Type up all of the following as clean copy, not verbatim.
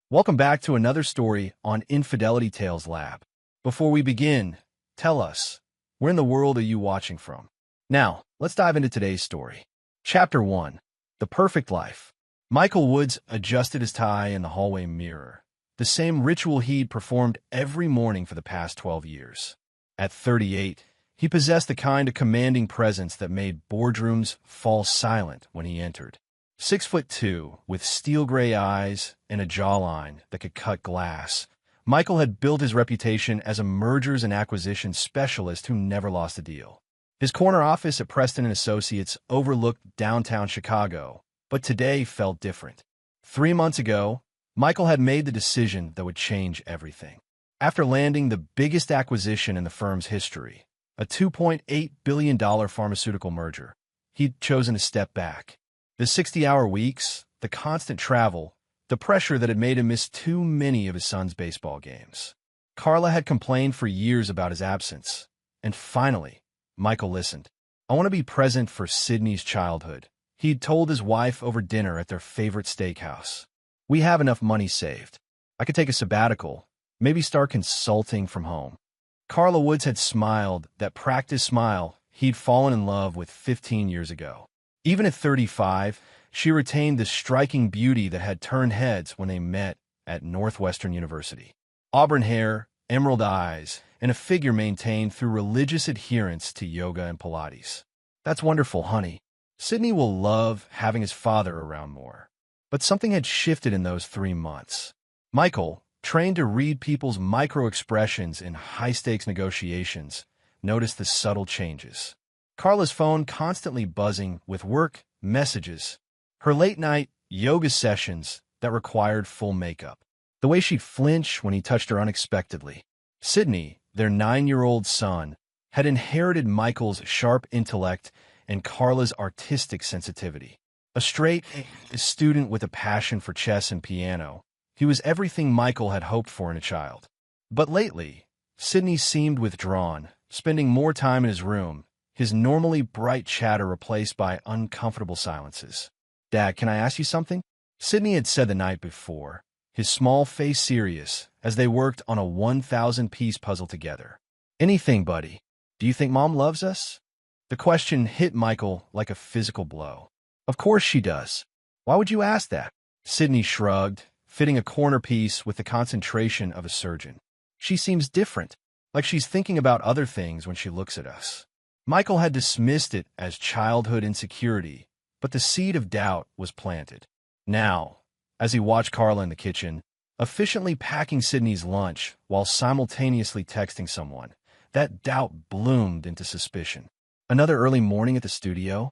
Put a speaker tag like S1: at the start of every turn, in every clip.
S1: Welcome back to another story on Infidelity Tales Lab. Before we begin, tell us, where in the world are you watching from? Now, let's dive into today's story. Chapter 1. The Perfect Life. Michael Woods adjusted his tie in the hallway mirror, the same ritual he'd performed every morning for the past 12 years. At 38, he possessed the kind of commanding presence that made boardrooms fall silent when he entered. 6'2", with steel-gray eyes and a jawline that could cut glass, Michael had built his reputation as a mergers and acquisitions specialist who never lost a deal. His corner office at Preston & Associates overlooked downtown Chicago, but today felt different. 3 months ago, Michael had made the decision that would change everything. After landing the biggest acquisition in the firm's history, a $2.8 billion pharmaceutical merger, he'd chosen to step back. The 60-hour weeks, the constant travel, the pressure that had made him miss too many of his son's baseball games. Carla had complained for years about his absence, and finally, Michael listened. "I want to be present for Sydney's childhood," he'd told his wife over dinner at their favorite steakhouse. "We have enough money saved. I could take a sabbatical, maybe start consulting from home." Carla Woods had smiled that practice smile he'd fallen in love with 15 years ago. Even at 35, she retained the striking beauty that had turned heads when they met at Northwestern University. Auburn hair, emerald eyes, and a figure maintained through religious adherence to yoga and Pilates. "That's wonderful, honey. Sydney will love having his father around more." But something had shifted in those 3 months. Michael, trained to read people's micro-expressions in high-stakes negotiations, noticed the subtle changes. Carla's phone constantly buzzing with work messages, her late-night yoga sessions that required full makeup, the way she'd flinch when he touched her unexpectedly. Sydney, their 9-year-old son, had inherited Michael's sharp intellect and Carla's artistic sensitivity. A straight-A student with a passion for chess and piano, he was everything Michael had hoped for in a child. But lately, Sydney seemed withdrawn, spending more time in his room, his normally bright chatter replaced by uncomfortable silences. "Dad, can I ask you something?" Sydney had said the night before, his small face serious as they worked on a 1,000-piece puzzle together. "Anything, buddy. Do you think Mom loves us?" The question hit Michael like a physical blow. "Of course she does. Why would you ask that?" Sydney shrugged, fitting a corner piece with the concentration of a surgeon. "She seems different, like she's thinking about other things when she looks at us." Michael had dismissed it as childhood insecurity, but the seed of doubt was planted. Now, as he watched Carla in the kitchen, efficiently packing Sydney's lunch while simultaneously texting someone, that doubt bloomed into suspicion. "Another early morning at the studio?"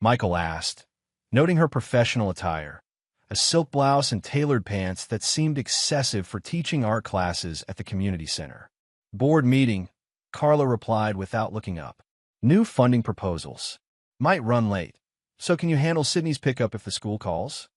S1: Michael asked, noting her professional attire, a silk blouse and tailored pants that seemed excessive for teaching art classes at the community center. "Board meeting," Carla replied without looking up. "New funding proposals. Might run late. So can you handle Sydney's pickup if the school calls?"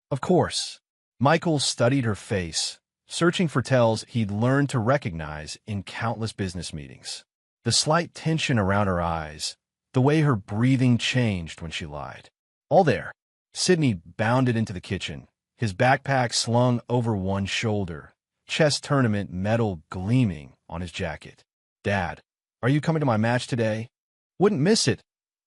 S1: "Of course." Michael studied her face, searching for tells he'd learned to recognize in countless business meetings. The slight tension around her eyes, the way her breathing changed when she lied. "All there." Sydney bounded into the kitchen, his backpack slung over one shoulder, chess tournament medal gleaming on his jacket. "Dad, are you coming to my match today?" "Wouldn't miss it,"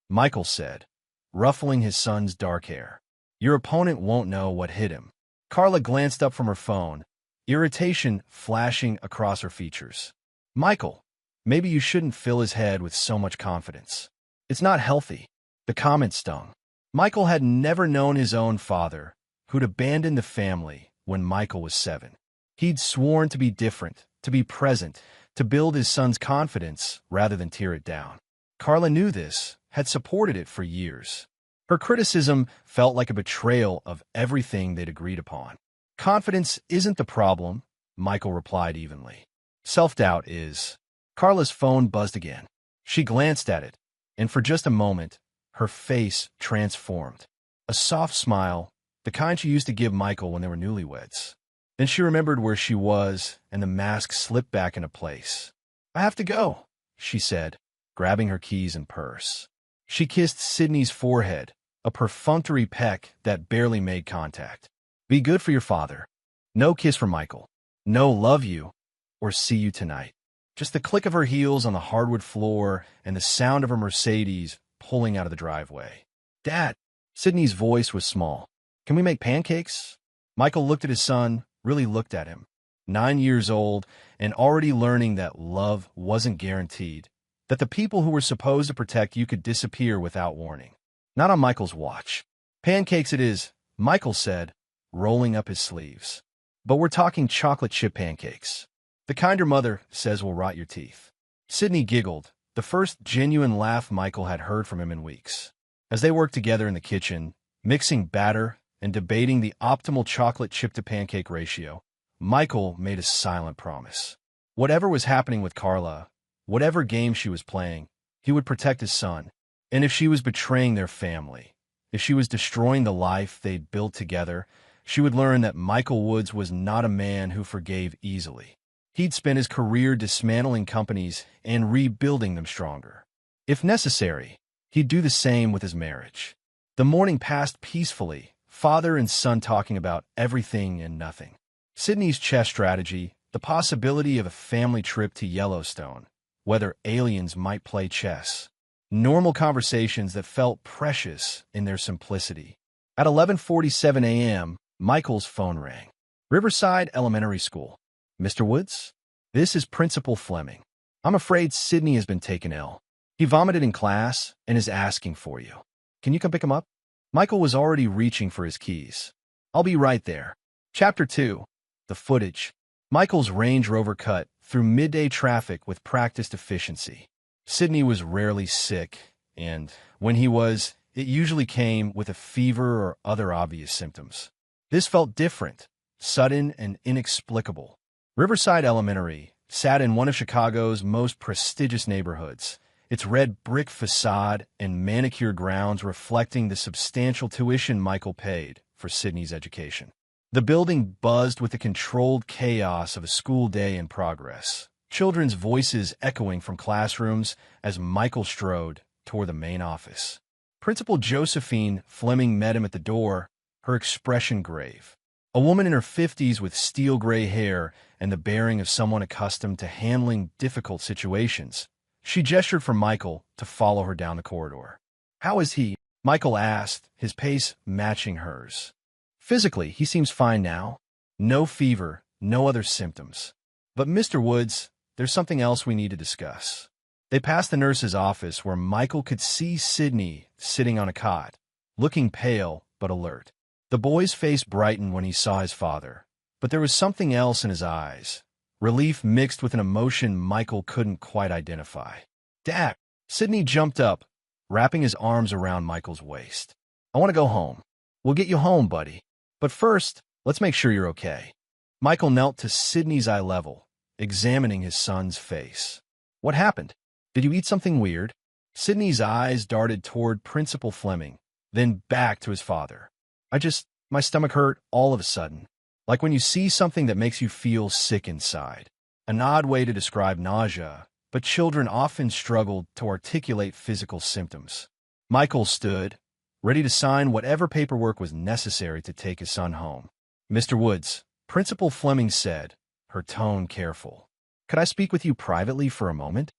S1: Michael said, ruffling his son's dark hair. "Your opponent won't know what hit him." Carla glanced up from her phone, irritation flashing across her features. "Michael, maybe you shouldn't fill his head with so much confidence. It's not healthy." The comment stung. Michael had never known his own father, who'd abandoned the family when Michael was 7. He'd sworn to be different, to be present, to build his son's confidence rather than tear it down. Carla knew this, had supported it for years. Her criticism felt like a betrayal of everything they'd agreed upon. "Confidence isn't the problem," Michael replied evenly. "Self-doubt is." Carla's phone buzzed again. She glanced at it, and for just a moment, her face transformed. A soft smile, the kind she used to give Michael when they were newlyweds. Then she remembered where she was, and the mask slipped back into place. "I have to go," she said, grabbing her keys and purse. She kissed Sydney's forehead, a perfunctory peck that barely made contact. "Be good for your father." No kiss from Michael. No love you or see you tonight. Just the click of her heels on the hardwood floor and the sound of her Mercedes pulling out of the driveway. Dad, Sydney's voice was small. Can we make pancakes? Michael looked at his son, really looked at him. 9 years old and already learning that love wasn't guaranteed, that the people who were supposed to protect you could disappear without warning. Not on Michael's watch. Pancakes it is, Michael said, rolling up his sleeves. But we're talking chocolate chip pancakes. The kind your mother says will rot your teeth. Sydney giggled, the first genuine laugh Michael had heard from him in weeks. As they worked together in the kitchen, mixing batter and debating the optimal chocolate chip to pancake ratio, Michael made a silent promise. Whatever was happening with Carla, whatever game she was playing, he would protect his son. And if she was betraying their family, if she was destroying the life they'd built together, she would learn that Michael Woods was not a man who forgave easily. He'd spent his career dismantling companies and rebuilding them stronger. If necessary, he'd do the same with his marriage. The morning passed peacefully, father and son talking about everything and nothing. Sydney's chess strategy, the possibility of a family trip to Yellowstone, whether aliens might play chess. Normal conversations that felt precious in their simplicity. At 11:47 a.m., Michael's phone rang. Riverside Elementary School. Mr. Woods? This is Principal Fleming. I'm afraid Sydney has been taken ill. He vomited in class and is asking for you. Can you come pick him up? Michael was already reaching for his keys. I'll be right there. Chapter 2. The footage. Michael's Range Rover cut through midday traffic with practiced efficiency. Sydney was rarely sick, and when he was, it usually came with a fever or other obvious symptoms. This felt different, sudden and inexplicable. Riverside Elementary sat in one of Chicago's most prestigious neighborhoods, its red brick facade and manicured grounds reflecting the substantial tuition Michael paid for Sydney's education. The building buzzed with the controlled chaos of a school day in progress, children's voices echoing from classrooms as Michael strode toward the main office. Principal Josephine Fleming met him at the door, her expression grave. A woman in her 50s with steel gray hair and the bearing of someone accustomed to handling difficult situations. She gestured for Michael to follow her down the corridor. How is he? Michael asked, his pace matching hers. Physically, he seems fine now. No fever, no other symptoms. But Mr. Woods, there's something else we need to discuss. They passed the nurse's office where Michael could see Sydney sitting on a cot, looking pale but alert. The boy's face brightened when he saw his father, but there was something else in his eyes, relief mixed with an emotion Michael couldn't quite identify. Dad! Sydney jumped up, wrapping his arms around Michael's waist. I want to go home. We'll get you home, buddy. But first, let's make sure you're okay. Michael knelt to Sydney's eye level, examining his son's face. What happened? Did you eat something weird? Sydney's eyes darted toward Principal Fleming, then back to his father. My stomach hurt all of a sudden, like when you see something that makes you feel sick inside. An odd way to describe nausea, but children often struggled to articulate physical symptoms. Michael stood, ready to sign whatever paperwork was necessary to take his son home. Mr. Woods, Principal Fleming said, her tone careful. Could I speak with you privately for a moment?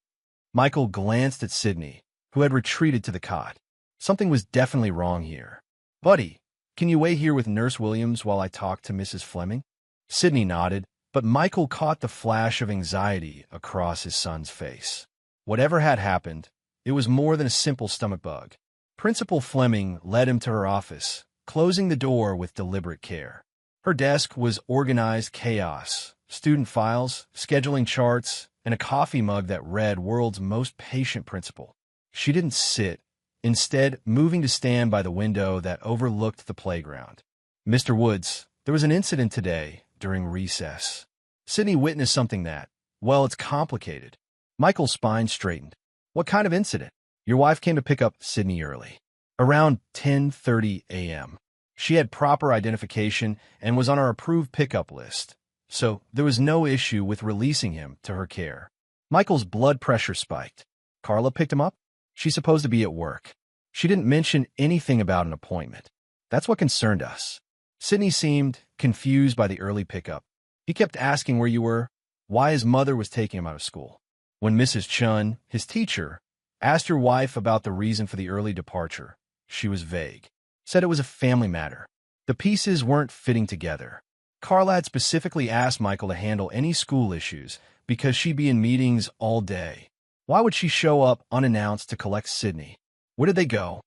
S1: Michael glanced at Sydney, who had retreated to the cot. Something was definitely wrong here. Buddy, can you wait here with Nurse Williams while I talk to Mrs. Fleming? Sydney nodded, but Michael caught the flash of anxiety across his son's face. Whatever had happened, it was more than a simple stomach bug. Principal Fleming led him to her office, closing the door with deliberate care. Her desk was organized chaos, student files, scheduling charts, and a coffee mug that read World's Most Patient Principal. She didn't sit, instead moving to stand by the window that overlooked the playground. Mr. Woods, there was an incident today during recess. Sydney witnessed something that, well, it's complicated. Michael's spine straightened. What kind of incident? Your wife came to pick up Sydney early. Around 10:30 a.m. She had proper identification and was on our approved pickup list, so there was no issue with releasing him to her care. Michael's blood pressure spiked. Carla picked him up? She's supposed to be at work. She didn't mention anything about an appointment. That's what concerned us. Sydney seemed confused by the early pickup. He kept asking where you were, why his mother was taking him out of school. When Mrs. Chun, his teacher, asked her wife about the reason for the early departure, she was vague. Said it was a family matter. The pieces weren't fitting together. Carla had specifically asked Michael to handle any school issues because she'd be in meetings all day. Why would she show up unannounced to collect Sydney? Where did they go?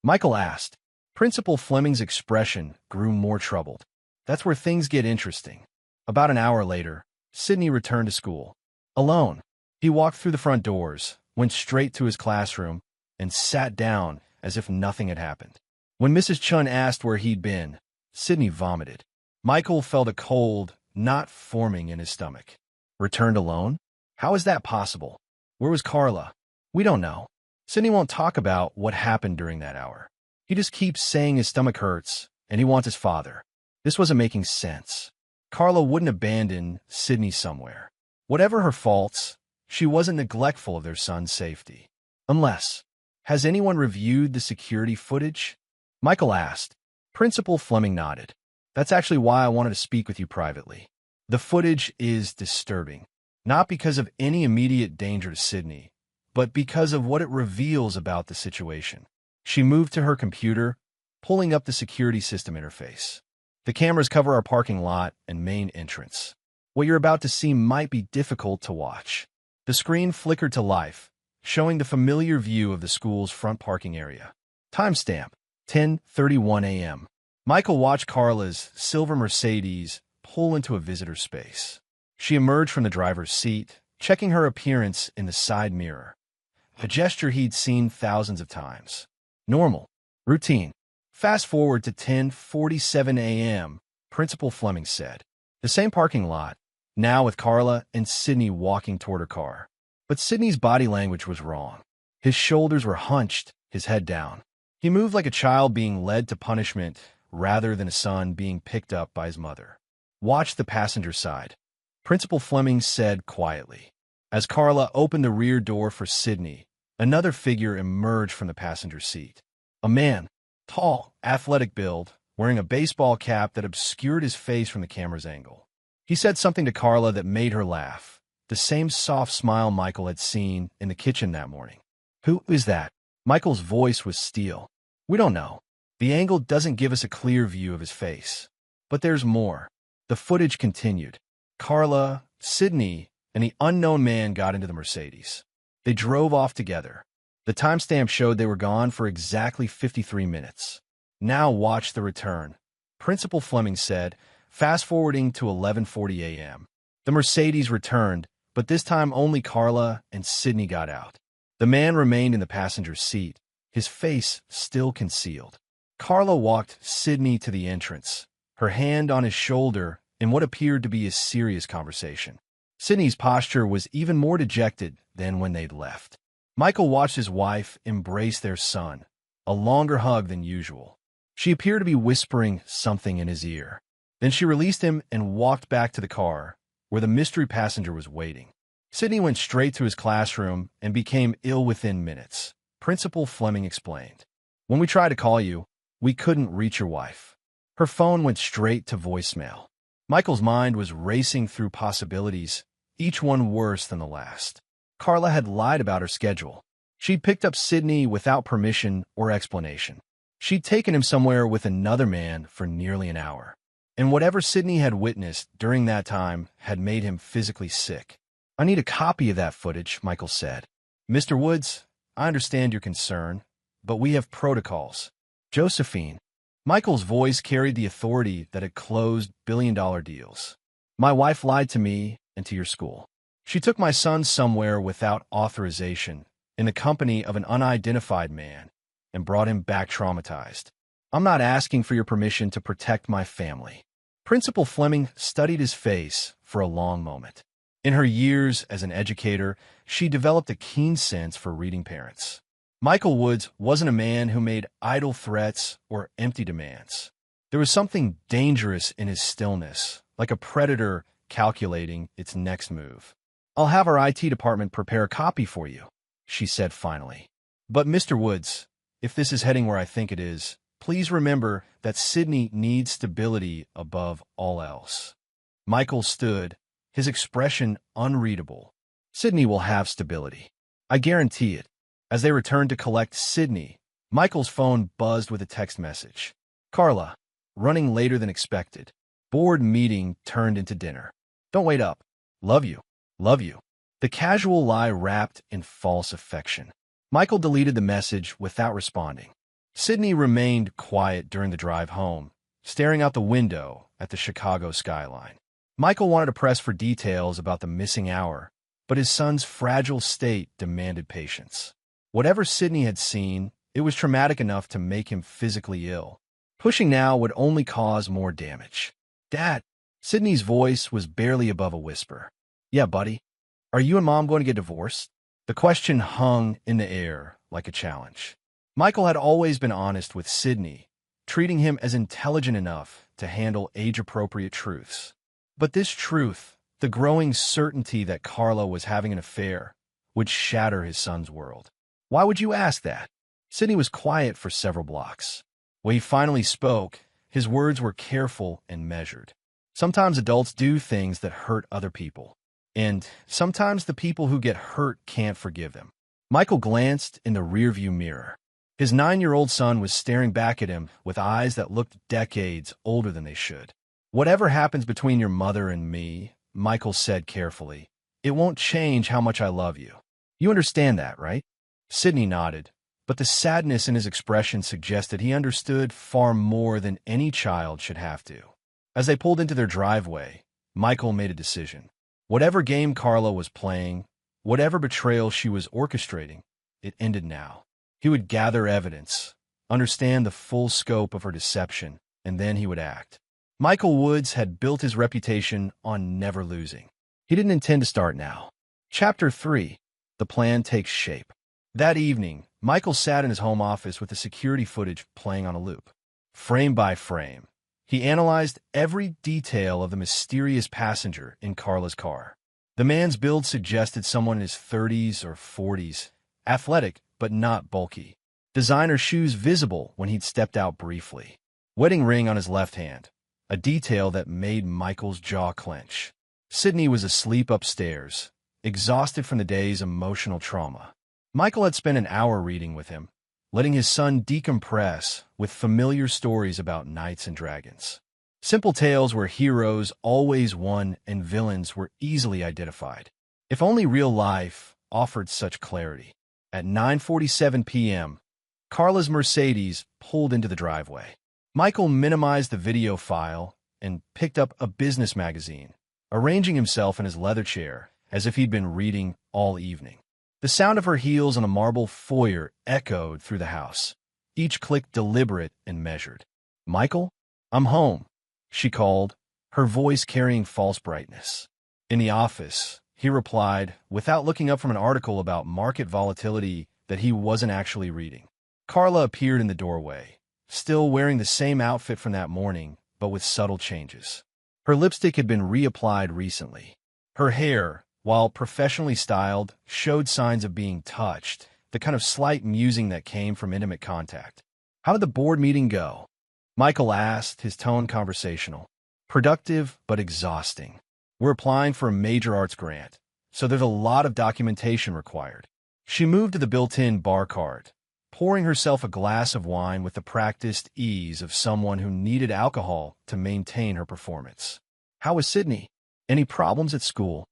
S1: Michael asked. Principal Fleming's expression grew more troubled. That's where things get interesting. About an hour later, Sydney returned to school. Alone, he walked through the front doors, went straight to his classroom, and sat down as if nothing had happened. When Mrs. Chun asked where he'd been, Sydney vomited. Michael felt a cold knot forming in his stomach. Returned alone? How is that possible? Where was Carla? We don't know. Sydney won't talk about what happened during that hour. He just keeps saying his stomach hurts and he wants his father. This wasn't making sense. Carla wouldn't abandon Sydney somewhere. Whatever her faults, she wasn't neglectful of their son's safety. Unless, has anyone reviewed the security footage? Michael asked. Principal Fleming nodded. That's actually why I wanted to speak with you privately. The footage is disturbing, not because of any immediate danger to Sydney, but because of what it reveals about the situation. She moved to her computer, pulling up the security system interface. The cameras cover our parking lot and main entrance. What you're about to see might be difficult to watch. The screen flickered to life, showing the familiar view of the school's front parking area. Timestamp, 10:31 a.m. Michael watched Carla's silver Mercedes pull into a visitor space. She emerged from the driver's seat, checking her appearance in the side mirror. A gesture he'd seen thousands of times. Normal. Routine. Fast forward to 10:47 a.m., Principal Fleming said. The same parking lot, now with Carla and Sydney walking toward her car. But Sydney's body language was wrong. His shoulders were hunched, his head down. He moved like a child being led to punishment rather than a son being picked up by his mother. Watch the passenger side, Principal Fleming said quietly. As Carla opened the rear door for Sydney, another figure emerged from the passenger seat. A man, tall, athletic build, wearing a baseball cap that obscured his face from the camera's angle. He said something to Carla that made her laugh, the same soft smile Michael had seen in the kitchen that morning. Who is that? Michael's voice was steel. We don't know. The angle doesn't give us a clear view of his face. But there's more. The footage continued. Carla, Sydney, and the unknown man got into the Mercedes. They drove off together. The timestamp showed they were gone for exactly 53 minutes. Now watch the return, Principal Fleming said, fast-forwarding to 11:40 a.m. The Mercedes returned, but this time only Carla and Sydney got out. The man remained in the passenger seat, his face still concealed. Carla walked Sydney to the entrance, her hand on his shoulder in what appeared to be a serious conversation. Sydney's posture was even more dejected than when they'd left. Michael watched his wife embrace their son, a longer hug than usual. She appeared to be whispering something in his ear. Then she released him and walked back to the car, where the mystery passenger was waiting. Sydney went straight to his classroom and became ill within minutes, Principal Fleming explained. When we tried to call you, we couldn't reach your wife. Her phone went straight to voicemail. Michael's mind was racing through possibilities, each one worse than the last. Carla had lied about her schedule. She'd picked up Sydney without permission or explanation. She'd taken him somewhere with another man for nearly an hour. And whatever Sydney had witnessed during that time had made him physically sick. I need a copy of that footage, Michael said. Mr. Woods, I understand your concern, but we have protocols. Josephine. Michael's voice carried the authority that had closed billion-dollar deals. My wife lied to me and to your school. She took my son somewhere without authorization, in the company of an unidentified man, and brought him back traumatized. I'm not asking for your permission to protect my family. Principal Fleming studied his face for a long moment. In her years as an educator, she developed a keen sense for reading parents. Michael Woods wasn't a man who made idle threats or empty demands. There was something dangerous in his stillness, like a predator calculating its next move. I'll have our IT department prepare a copy for you, she said finally. But Mr. Woods, if this is heading where I think it is, please remember that Sydney needs stability above all else. Michael stood, his expression unreadable. Sydney will have stability. I guarantee it. As they returned to collect Sydney, Michael's phone buzzed with a text message. Carla, running later than expected. Board meeting turned into dinner. Don't wait up. Love you. Love you. The casual lie wrapped in false affection. Michael deleted the message without responding. Sydney remained quiet during the drive home, staring out the window at the Chicago skyline. Michael wanted to press for details about the missing hour, but his son's fragile state demanded patience. Whatever Sydney had seen, it was traumatic enough to make him physically ill. Pushing now would only cause more damage. Dad, Sydney's voice was barely above a whisper. Yeah, buddy. Are you and Mom going to get divorced? The question hung in the air like a challenge. Michael had always been honest with Sydney, treating him as intelligent enough to handle age-appropriate truths. But this truth, the growing certainty that Carla was having an affair, would shatter his son's world. Why would you ask that? Sydney was quiet for several blocks. When he finally spoke, his words were careful and measured. Sometimes adults do things that hurt other people, and sometimes the people who get hurt can't forgive them. Michael glanced in the rearview mirror. His 9-year-old son was staring back at him with eyes that looked decades older than they should. Whatever happens between your mother and me, Michael said carefully, it won't change how much I love you. You understand that, right? Sydney nodded, but the sadness in his expression suggested he understood far more than any child should have to. As they pulled into their driveway, Michael made a decision. Whatever game Carla was playing, whatever betrayal she was orchestrating, it ended now. He would gather evidence, understand the full scope of her deception, and then he would act. Michael Woods had built his reputation on never losing. He didn't intend to start now. Chapter 3. The plan takes shape. That evening, Michael sat in his home office with the security footage playing on a loop. Frame by frame, he analyzed every detail of the mysterious passenger in Carla's car. The man's build suggested someone in his 30s or 40s, athletic but not bulky. Designer shoes visible when he'd stepped out briefly. Wedding ring on his left hand, a detail that made Michael's jaw clench. Sydney was asleep upstairs, exhausted from the day's emotional trauma. Michael had spent an hour reading with him, letting his son decompress with familiar stories about knights and dragons. Simple tales where heroes always won and villains were easily identified. If only real life offered such clarity. At 9:47 p.m., Carla's Mercedes pulled into the driveway. Michael minimized the video file and picked up a business magazine, arranging himself in his leather chair as if he'd been reading all evening. The sound of her heels on a marble foyer echoed through the house, each click deliberate and measured. Michael, I'm home, she called, her voice carrying false brightness. In the office, he replied, without looking up from an article about market volatility that he wasn't actually reading. Carla appeared in the doorway, still wearing the same outfit from that morning, but with subtle changes. Her lipstick had been reapplied recently. Her hair, while professionally styled, showed signs of being touched, the kind of slight musing that came from intimate contact. How did the board meeting go? Michael asked, his tone conversational. Productive, but exhausting. We're applying for a major arts grant, so there's a lot of documentation required. She moved to the built-in bar cart, pouring herself a glass of wine with the practiced ease of someone who needed alcohol to maintain her performance. How was Sydney? Any problems at school?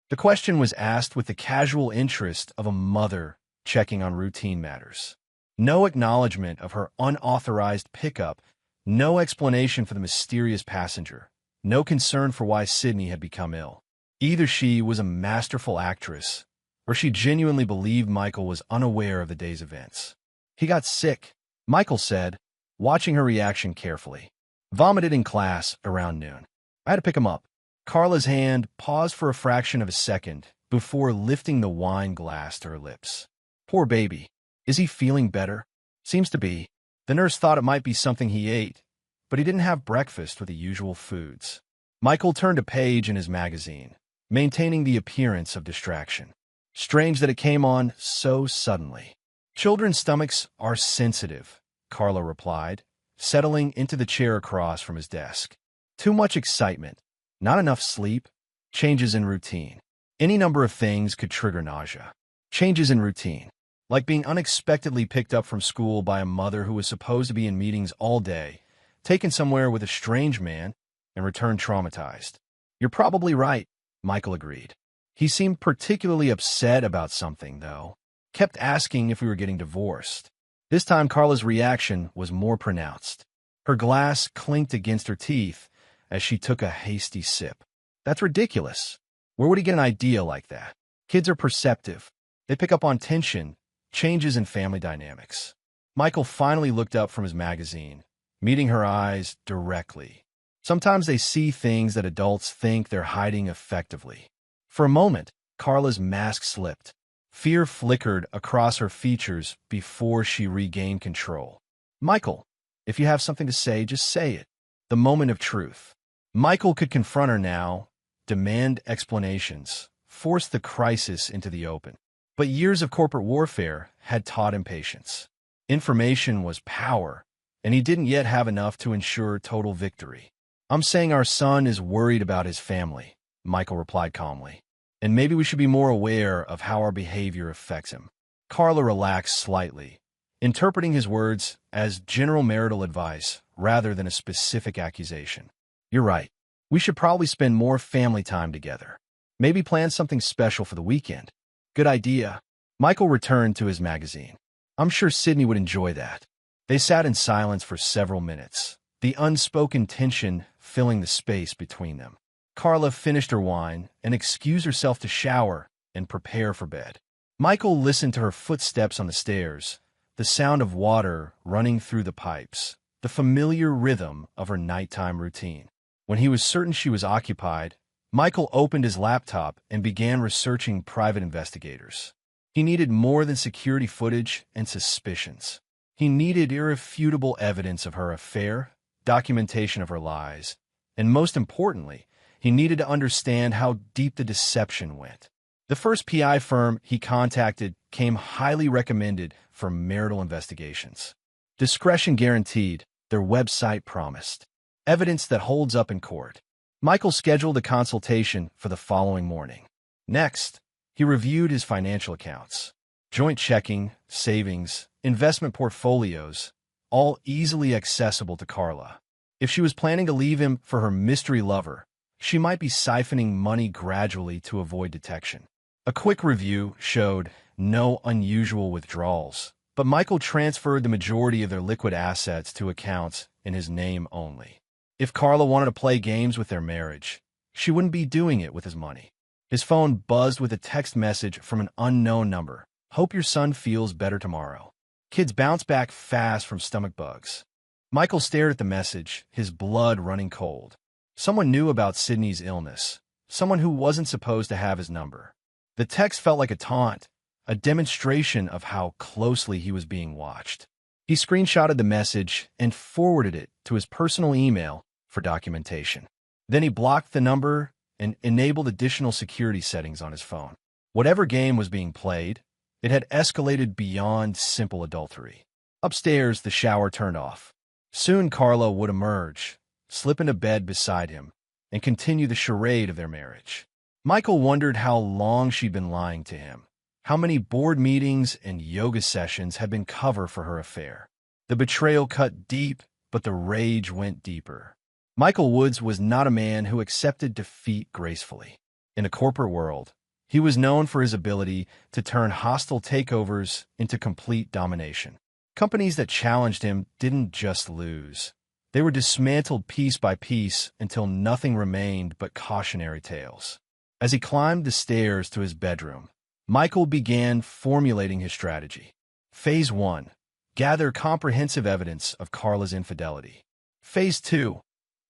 S1: The question was asked with the casual interest of a mother checking on routine matters. No acknowledgement of her unauthorized pickup, no explanation for the mysterious passenger, no concern for why Sydney had become ill. Either she was a masterful actress, or she genuinely believed Michael was unaware of the day's events. He got sick, Michael said, watching her reaction carefully. Vomited in class around noon. I had to pick him up. Carla's hand paused for a fraction of a second before lifting the wine glass to her lips. Poor baby. Is he feeling better? Seems to be. The nurse thought it might be something he ate, but he didn't have breakfast with the usual foods. Michael turned a page in his magazine, maintaining the appearance of distraction. Strange that it came on so suddenly. Children's stomachs are sensitive, Carla replied, settling into the chair across from his desk. Too much excitement, not enough sleep, changes in routine. Any number of things could trigger nausea. Changes in routine, like being unexpectedly picked up from school by a mother who was supposed to be in meetings all day, taken somewhere with a strange man, and returned traumatized. You're probably right, Michael agreed. He seemed particularly upset about something, though. Kept asking if we were getting divorced. This time, Carla's reaction was more pronounced. Her glass clinked against her teeth as she took a hasty sip. That's ridiculous. Where would he get an idea like that? Kids are perceptive. They pick up on tension, changes in family dynamics. Michael finally looked up from his magazine, meeting her eyes directly. Sometimes they see things that adults think they're hiding effectively. For a moment, Carla's mask slipped. Fear flickered across her features before she regained control. Michael, if you have something to say, just say it. The moment of truth. Michael could confront her now, demand explanations, force the crisis into the open. But years of corporate warfare had taught him patience. Information was power, and he didn't yet have enough to ensure total victory. I'm saying our son is worried about his family, Michael replied calmly. And maybe we should be more aware of how our behavior affects him. Carla relaxed slightly, interpreting his words as general marital advice rather than a specific accusation. You're right. We should probably spend more family time together. Maybe plan something special for the weekend. Good idea. Michael returned to his magazine. I'm sure Sydney would enjoy that. They sat in silence for several minutes, the unspoken tension filling the space between them. Carla finished her wine and excused herself to shower and prepare for bed. Michael listened to her footsteps on the stairs, the sound of water running through the pipes, the familiar rhythm of her nighttime routine. When he was certain she was occupied, Michael opened his laptop and began researching private investigators. He needed more than security footage and suspicions. He needed irrefutable evidence of her affair, documentation of her lies, and most importantly, he needed to understand how deep the deception went. The first PI firm he contacted came highly recommended for marital investigations. Discretion guaranteed, their website promised. Evidence that holds up in court. Michael scheduled a consultation for the following morning. Next, he reviewed his financial accounts. Joint checking, savings, investment portfolios, all easily accessible to Carla. If she was planning to leave him for her mystery lover, she might be siphoning money gradually to avoid detection. A quick review showed no unusual withdrawals, but Michael transferred the majority of their liquid assets to accounts in his name only. If Carla wanted to play games with their marriage, she wouldn't be doing it with his money. His phone buzzed with a text message from an unknown number. Hope your son feels better tomorrow. Kids bounce back fast from stomach bugs. Michael stared at the message, his blood running cold. Someone knew about Sydney's illness, someone who wasn't supposed to have his number. The text felt like a taunt, a demonstration of how closely he was being watched. He screenshotted the message and forwarded it to his personal email for documentation. Then he blocked the number and enabled additional security settings on his phone. Whatever game was being played, it had escalated beyond simple adultery. Upstairs, the shower turned off. Soon Carla would emerge, slip into bed beside him, and continue the charade of their marriage. Michael wondered how long she'd been lying to him, how many board meetings and yoga sessions had been cover for her affair. The betrayal cut deep, but the rage went deeper. Michael Woods was not a man who accepted defeat gracefully. In the corporate world, he was known for his ability to turn hostile takeovers into complete domination. Companies that challenged him didn't just lose. They were dismantled piece by piece until nothing remained but cautionary tales. As he climbed the stairs to his bedroom, Michael began formulating his strategy. Phase 1. Gather comprehensive evidence of Carla's infidelity. Phase 2.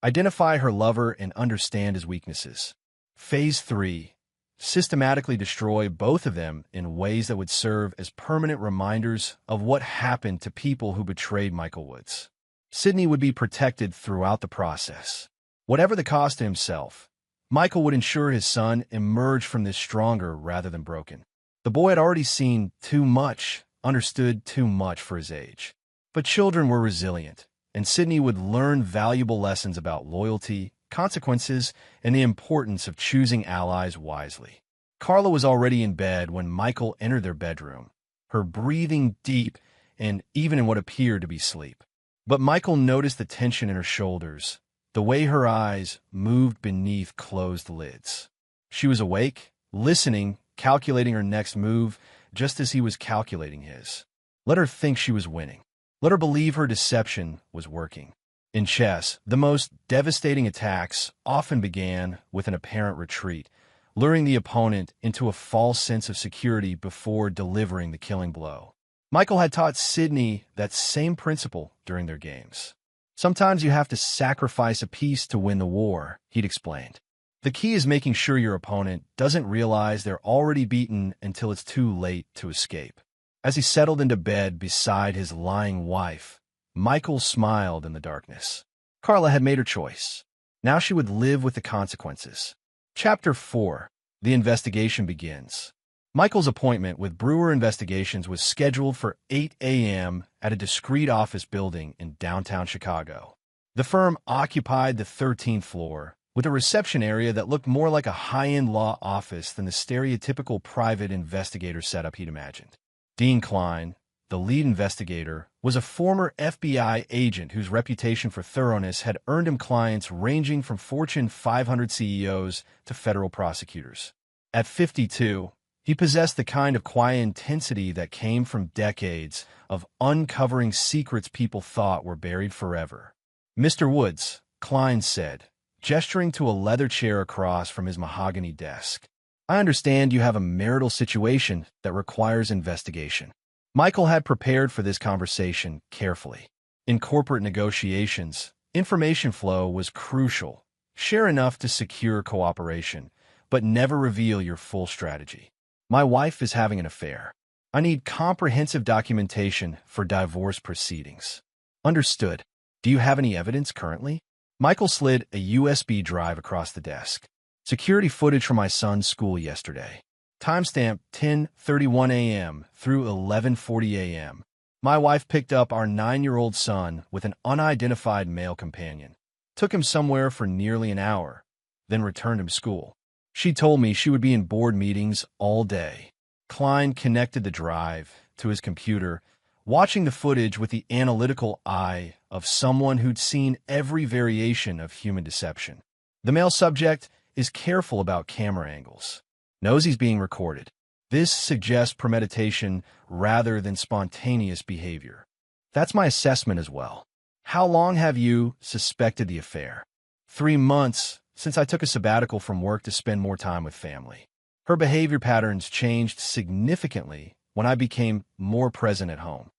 S1: Identify her lover and understand his weaknesses. Phase 3. Systematically destroy both of them in ways that would serve as permanent reminders of what happened to people who betrayed Michael Woods. Sydney would be protected throughout the process. Whatever the cost to himself, Michael would ensure his son emerged from this stronger rather than broken. The boy had already seen too much, understood too much for his age. But children were resilient, and Sydney would learn valuable lessons about loyalty, consequences, and the importance of choosing allies wisely. Carla was already in bed when Michael entered their bedroom, her breathing deep and even in what appeared to be sleep. But Michael noticed the tension in her shoulders, the way her eyes moved beneath closed lids. She was awake, listening, calculating her next move, just as he was calculating his. Let her think she was winning. Let her believe her deception was working. In chess, the most devastating attacks often began with an apparent retreat, luring the opponent into a false sense of security before delivering the killing blow. Michael had taught Sydney that same principle during their games. Sometimes you have to sacrifice a piece to win the war, he'd explained. The key is making sure your opponent doesn't realize they're already beaten until it's too late to escape. As he settled into bed beside his lying wife, Michael smiled in the darkness. Carla had made her choice. Now she would live with the consequences. Chapter 4. The investigation begins. Michael's appointment with Brewer Investigations was scheduled for 8 a.m. at a discreet office building in downtown Chicago. The firm occupied the 13th floor, with a reception area that looked more like a high-end law office than the stereotypical private investigator setup he'd imagined. Dean Klein, the lead investigator, was a former FBI agent whose reputation for thoroughness had earned him clients ranging from Fortune 500 CEOs to federal prosecutors. At 52, he possessed the kind of quiet intensity that came from decades of uncovering secrets people thought were buried forever. "Mr. Woods," Klein said, gesturing to a leather chair across from his mahogany desk. "I understand you have a marital situation that requires investigation." Michael had prepared for this conversation carefully. In corporate negotiations, information flow was crucial. Share enough to secure cooperation, but never reveal your full strategy. "My wife is having an affair. I need comprehensive documentation for divorce proceedings." "Understood. Do you have any evidence currently?" Michael slid a USB drive across the desk. "Security footage from my son's school yesterday. Timestamp 10:31 a.m. through 11:40 a.m. My wife picked up our 9-year-old son with an unidentified male companion. Took him somewhere for nearly an hour, then returned him to school. She told me she would be in board meetings all day." Klein connected the drive to his computer, watching the footage with the analytical eye of someone who'd seen every variation of human deception. The male subject is careful about camera angles. Knows he's being recorded. This suggests premeditation rather than spontaneous behavior. "That's my assessment as well." "How long have you suspected the affair?" 3 months, since I took a sabbatical from work to spend more time with family. Her behavior patterns changed significantly when I became more present at home.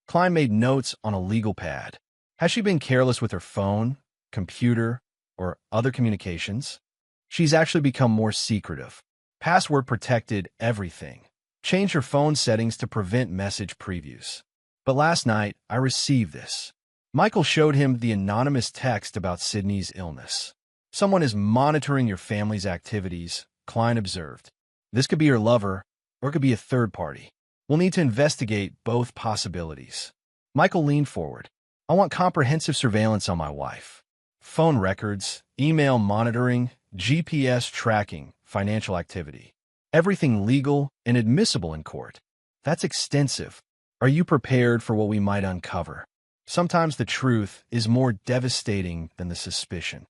S1: Klein made notes on a legal pad. "Has she been careless with her phone, computer, or other communications?" "She's actually become more secretive. Password protected everything. Changed her phone settings to prevent message previews. But last night, I received this." Michael showed him the anonymous text about Sydney's illness. "Someone is monitoring your family's activities," Klein observed. "This could be your lover, or it could be a third party. We'll need to investigate both possibilities." Michael leaned forward. "I want comprehensive surveillance on my wife. Phone records, email monitoring, GPS tracking, financial activity. Everything legal and admissible in court. That's extensive. Are you prepared for what we might uncover? Sometimes the truth is more devastating than the suspicion."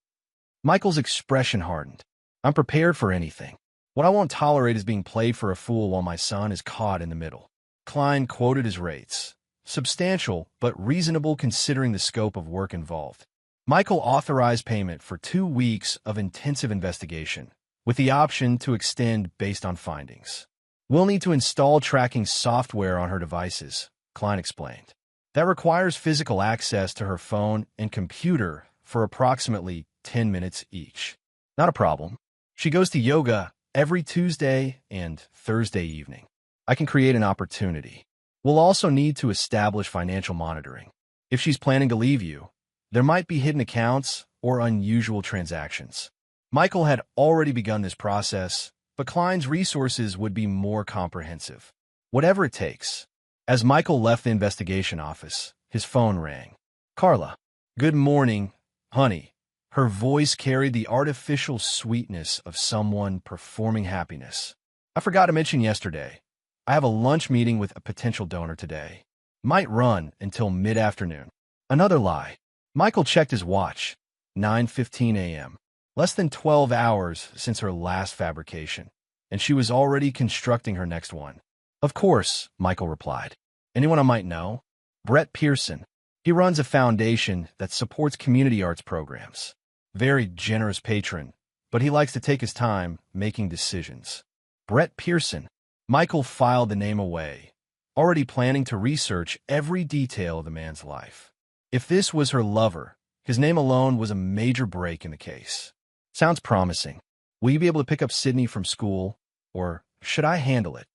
S1: Michael's expression hardened. "I'm prepared for anything. What I won't tolerate is being played for a fool while my son is caught in the middle." Klein quoted his rates. Substantial, but reasonable considering the scope of work involved. Michael authorized payment for 2 weeks of intensive investigation, with the option to extend based on findings. "We'll need to install tracking software on her devices," Klein explained. "That requires physical access to her phone and computer for approximately 10 minutes each." "Not a problem. She goes to yoga every Tuesday and Thursday evening. I can create an opportunity. We'll also need to establish financial monitoring. If she's planning to leave you, there might be hidden accounts or unusual transactions." Michael had already begun this process, but Klein's resources would be more comprehensive. Whatever it takes. As Michael left the investigation office, his phone rang. "Carla." Good morning, honey. Her voice carried the artificial sweetness of someone performing happiness. I forgot to mention yesterday. I have a lunch meeting with a potential donor today. Might run until mid-afternoon. Another lie. Michael checked his watch. 9:15 a.m. Less than 12 hours since her last fabrication, and she was already constructing her next one. Of course, Michael replied. Anyone I might know? Brett Pearson. He runs a foundation that supports community arts programs. Very generous patron, but he likes to take his time making decisions. Brett Pearson. Michael filed the name away, already planning to research every detail of the man's life. If this was her lover, his name alone was a major break in the case. Sounds promising. Will you be able to pick up Sydney from school, or should I handle it?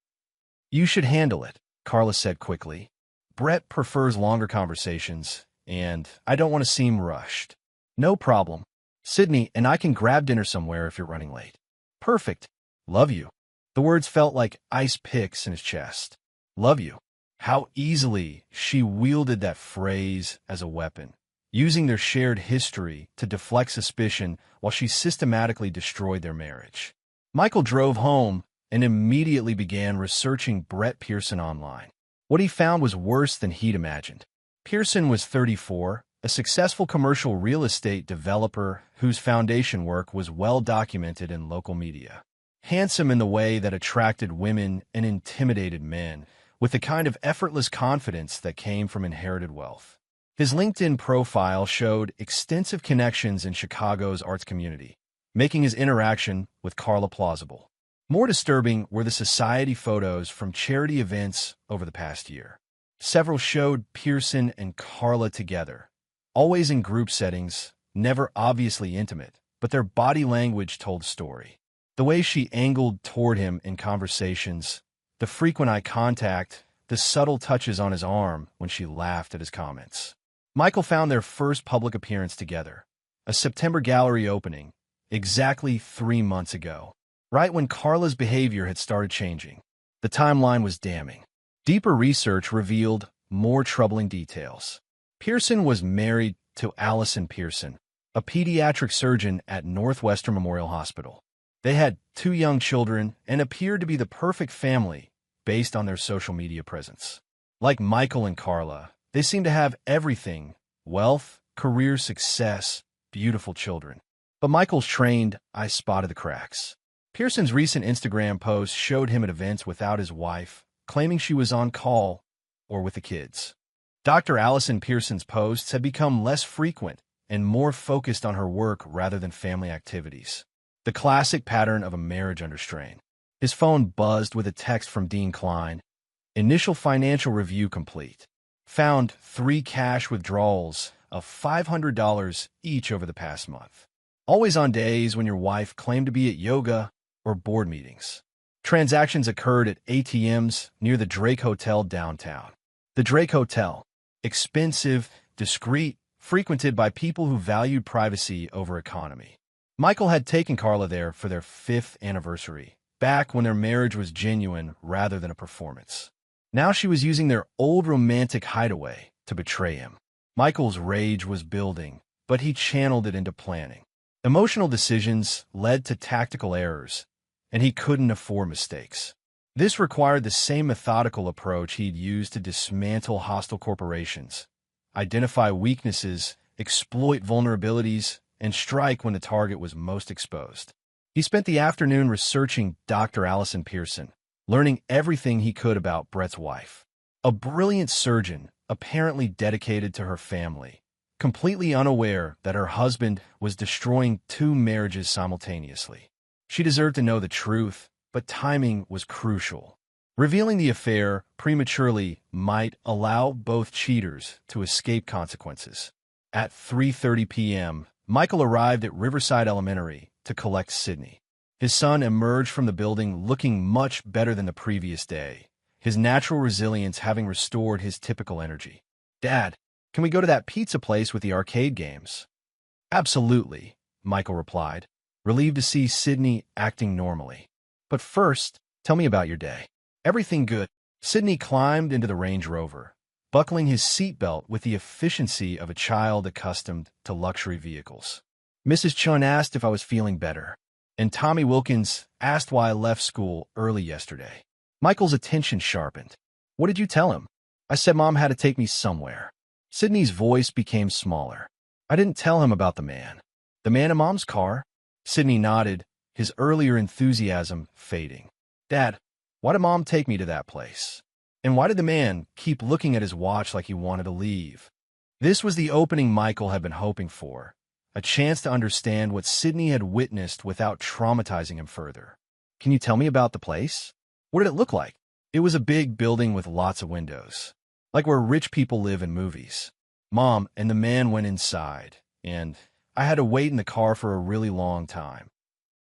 S1: You should handle it, Carla said quickly. Brett prefers longer conversations, and I don't want to seem rushed. No problem. Sydney and I can grab dinner somewhere if you're running late. Perfect. Love you. The words felt like ice picks in his chest. Love you. How easily she wielded that phrase as a weapon, using their shared history to deflect suspicion while she systematically destroyed their marriage. Michael drove home and immediately began researching Brett Pearson online. What he found was worse than he'd imagined. Pearson was 34, a successful commercial real estate developer whose foundation work was well documented in local media. Handsome in the way that attracted women and intimidated men, with the kind of effortless confidence that came from inherited wealth. His LinkedIn profile showed extensive connections in Chicago's arts community, making his interaction with Carla plausible. More disturbing were the society photos from charity events over the past year. Several showed Pearson and Carla together, always in group settings, never obviously intimate, but their body language told a story. The way she angled toward him in conversations, the frequent eye contact, the subtle touches on his arm when she laughed at his comments. Michael found their first public appearance together, a September gallery opening, exactly 3 months ago, right when Carla's behavior had started changing. The timeline was damning. Deeper research revealed more troubling details. Pearson was married to Allison Pearson, a pediatric surgeon at Northwestern Memorial Hospital. They had 2 young children and appeared to be the perfect family based on their social media presence. Like Michael and Carla, they seemed to have everything: wealth, career success, beautiful children. But Michael's trained eye spotted the cracks. Pearson's recent Instagram post showed him at events without his wife, claiming she was on call or with the kids. Dr. Allison Pearson's posts had become less frequent and more focused on her work rather than family activities. The classic pattern of a marriage under strain. His phone buzzed with a text from Dean Klein. Initial financial review complete. Found 3 cash withdrawals of $500 each over the past month. Always on days when your wife claimed to be at yoga or board meetings. Transactions occurred at ATMs near the Drake Hotel downtown. The Drake Hotel. Expensive, discreet, frequented by people who valued privacy over economy. Michael had taken Carla there for their 5th anniversary, back when their marriage was genuine rather than a performance. Now she was using their old romantic hideaway to betray him. Michael's rage was building, but he channeled it into planning. Emotional decisions led to tactical errors, and he couldn't afford mistakes. This required the same methodical approach he'd used to dismantle hostile corporations, identify weaknesses, exploit vulnerabilities, and strike when the target was most exposed. He spent the afternoon researching Dr. Allison Pearson, learning everything he could about Brett's wife. A brilliant surgeon, apparently dedicated to her family, completely unaware that her husband was destroying 2 marriages simultaneously. She deserved to know the truth, but timing was crucial. Revealing the affair prematurely might allow both cheaters to escape consequences. At 3:30 p.m., Michael arrived at Riverside Elementary to collect Sydney. His son emerged from the building looking much better than the previous day, his natural resilience having restored his typical energy. Dad, can we go to that pizza place with the arcade games? Absolutely, Michael replied, relieved to see Sydney acting normally. But first, tell me about your day. Everything good. Sydney climbed into the Range Rover, buckling his seatbelt with the efficiency of a child accustomed to luxury vehicles. Mrs. Chun asked if I was feeling better, and Tommy Wilkins asked why I left school early yesterday. Michael's attention sharpened. What did you tell him? I said Mom had to take me somewhere. Sydney's voice became smaller. I didn't tell him about the man. The man in Mom's car? Sydney nodded, his earlier enthusiasm fading. Dad, why did Mom take me to that place? And why did the man keep looking at his watch like he wanted to leave? This was the opening Michael had been hoping for, a chance to understand what Sydney had witnessed without traumatizing him further. Can you tell me about the place? What did it look like? It was a big building with lots of windows, like where rich people live in movies. Mom and the man went inside, and I had to wait in the car for a really long time.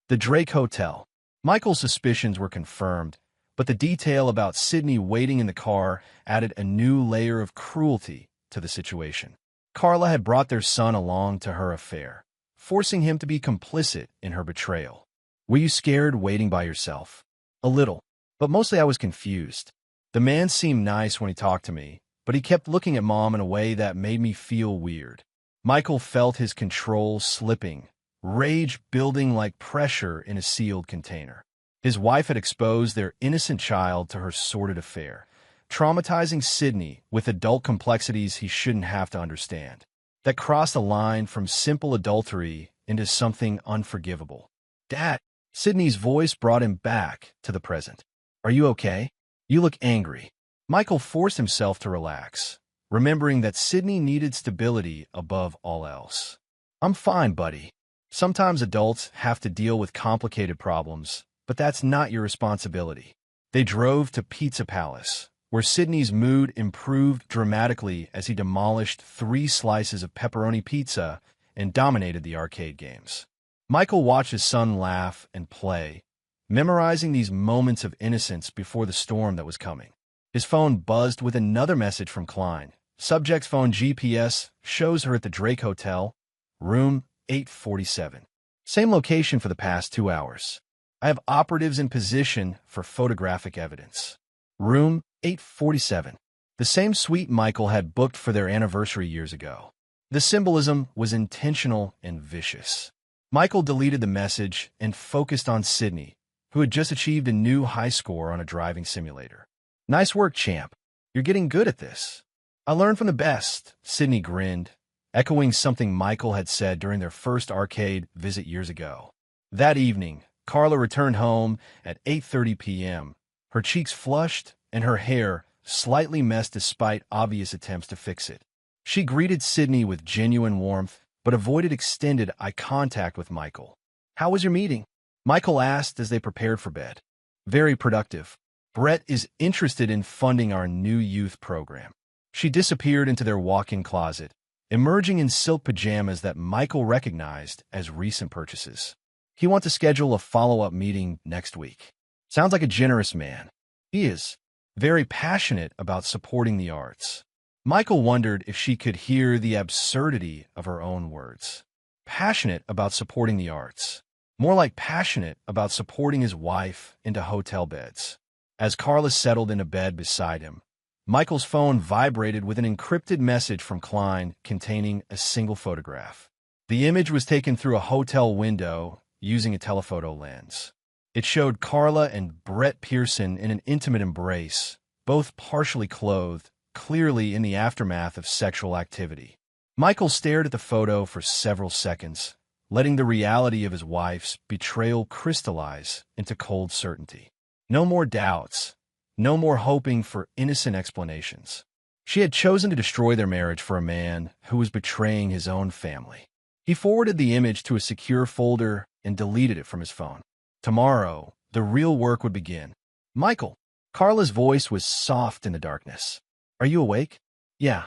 S1: The Drake Hotel. Michael's suspicions were confirmed, but the detail about Sydney waiting in the car added a new layer of cruelty to the situation. Carla had brought their son along to her affair, forcing him to be complicit in her betrayal. Were you scared waiting by yourself? A little, but mostly I was confused. The man seemed nice when he talked to me, but he kept looking at Mom in a way that made me feel weird. Michael felt his control slipping, rage building like pressure in a sealed container. His wife had exposed their innocent child to her sordid affair, traumatizing Sydney with adult complexities he shouldn't have to understand. That crossed a line from simple adultery into something unforgivable. Dad, Sydney's voice brought him back to the present. Are you okay? You look angry. Michael forced himself to relax, remembering that Sydney needed stability above all else. I'm fine, buddy. Sometimes adults have to deal with complicated problems, but that's not your responsibility. They drove to Pizza Palace, where Sydney's mood improved dramatically as he demolished 3 slices of pepperoni pizza and dominated the arcade games. Michael watched his son laugh and play, memorizing these moments of innocence before the storm that was coming. His phone buzzed with another message from Klein. Subject's phone GPS shows her at the Drake Hotel, room 847. Same location for the past 2 hours. I have operatives in position for photographic evidence. Room 847. The same suite Michael had booked for their anniversary years ago. The symbolism was intentional and vicious. Michael deleted the message and focused on Sydney, who had just achieved a new high score on a driving simulator. Nice work, champ. You're getting good at this. I learned from the best, Sydney grinned, echoing something Michael had said during their first arcade visit years ago. That evening, Carla returned home at 8:30 p.m., her cheeks flushed and her hair slightly messed despite obvious attempts to fix it. She greeted Sydney with genuine warmth, but avoided extended eye contact with Michael. How was your meeting? Michael asked as they prepared for bed. Very productive. Brett is interested in funding our new youth program. She disappeared into their walk-in closet, emerging in silk pajamas that Michael recognized as recent purchases. He wants to schedule a follow-up meeting next week. Sounds like a generous man. He is very passionate about supporting the arts. Michael wondered if she could hear the absurdity of her own words. Passionate about supporting the arts. More like passionate about supporting his wife into hotel beds. As Carla settled into bed beside him, Michael's phone vibrated with an encrypted message from Klein containing a single photograph. The image was taken through a hotel window using a telephoto lens. It showed Carla and Brett Pearson in an intimate embrace, both partially clothed, clearly in the aftermath of sexual activity. Michael stared at the photo for several seconds, letting the reality of his wife's betrayal crystallize into cold certainty. No more doubts, no more hoping for innocent explanations. She had chosen to destroy their marriage for a man who was betraying his own family. He forwarded the image to a secure folder and deleted it from his phone. Tomorrow, the real work would begin. Michael. Carla's voice was soft in the darkness. Are you awake? Yeah.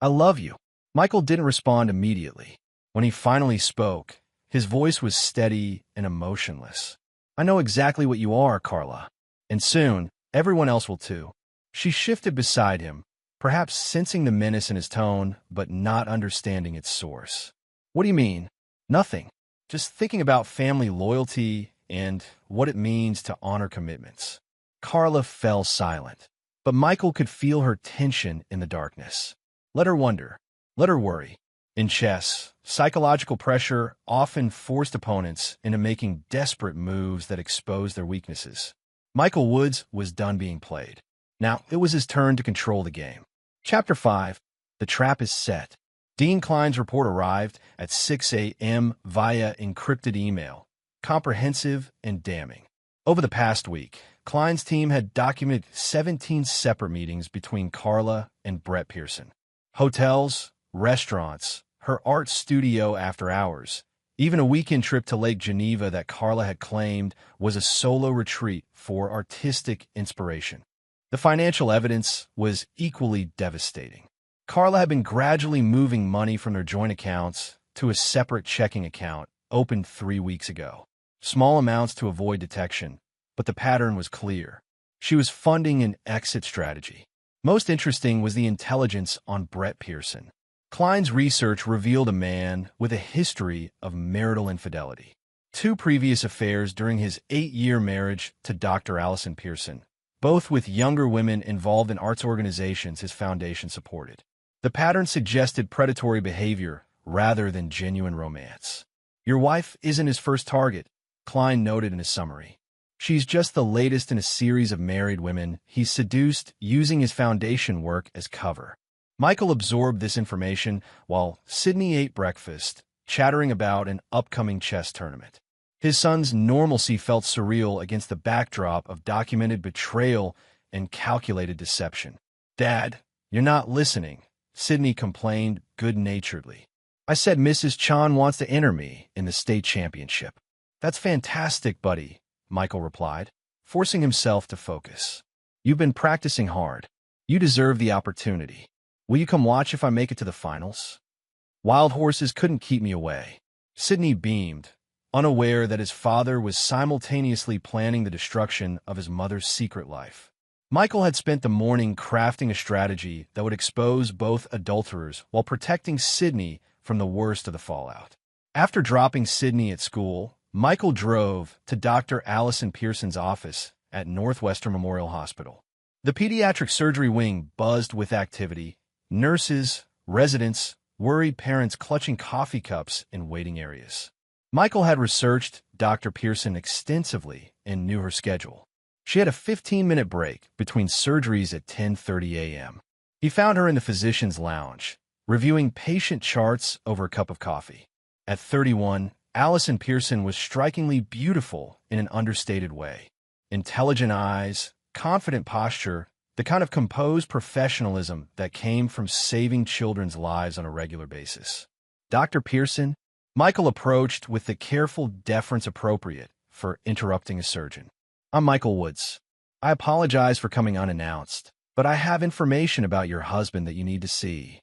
S1: I love you. Michael didn't respond immediately. When he finally spoke, his voice was steady and emotionless. I know exactly what you are, Carla. And soon, everyone else will too. She shifted beside him, perhaps sensing the menace in his tone, but not understanding its source. What do you mean? Nothing. Just thinking about family loyalty and what it means to honor commitments. Carla fell silent. But Michael could feel her tension in the darkness. Let her wonder. Let her worry. In chess, psychological pressure often forced opponents into making desperate moves that exposed their weaknesses. Michael Woods was done being played. Now, it was his turn to control the game. Chapter 5. The Trap is Set. Dean Klein's report arrived at 6 a.m. via encrypted email, comprehensive and damning. Over the past week, Klein's team had documented 17 separate meetings between Carla and Brett Pearson. Hotels, restaurants, her art studio after hours, even a weekend trip to Lake Geneva that Carla had claimed was a solo retreat for artistic inspiration. The financial evidence was equally devastating. Carla had been gradually moving money from their joint accounts to a separate checking account opened 3 weeks ago. Small amounts to avoid detection, but the pattern was clear. She was funding an exit strategy. Most interesting was the intelligence on Brett Pearson. Klein's research revealed a man with a history of marital infidelity. 2 previous affairs during his 8-year marriage to Dr. Allison Pearson, both with younger women involved in arts organizations his foundation supported. The pattern suggested predatory behavior rather than genuine romance. Your wife isn't his first target, Klein noted in his summary. She's just the latest in a series of married women he's seduced using his foundation work as cover. Michael absorbed this information while Sydney ate breakfast, chattering about an upcoming chess tournament. His son's normalcy felt surreal against the backdrop of documented betrayal and calculated deception. "Dad, you're not listening," Sydney complained good-naturedly. "I said Mrs. Chan wants to enter me in the state championship." "That's fantastic, buddy," Michael replied, forcing himself to focus. "You've been practicing hard. You deserve the opportunity. Will you come watch if I make it to the finals?" "Wild horses couldn't keep me away." Sydney beamed, unaware that his father was simultaneously planning the destruction of his mother's secret life. Michael had spent the morning crafting a strategy that would expose both adulterers while protecting Sydney from the worst of the fallout. After dropping Sydney at school, Michael drove to Dr. Allison Pearson's office at Northwestern Memorial Hospital. The pediatric surgery wing buzzed with activity, nurses, residents, worried parents clutching coffee cups in waiting areas. Michael had researched Dr. Pearson extensively and knew her schedule. She had a 15-minute break between surgeries at 10:30 a.m. He found her in the physician's lounge, reviewing patient charts over a cup of coffee. At 31, Allison Pearson was strikingly beautiful in an understated way. Intelligent eyes, confident posture, the kind of composed professionalism that came from saving children's lives on a regular basis. "Dr. Pearson," Michael approached with the careful deference appropriate for interrupting a surgeon. "I'm Michael Woods. I apologize for coming unannounced, but I have information about your husband that you need to see."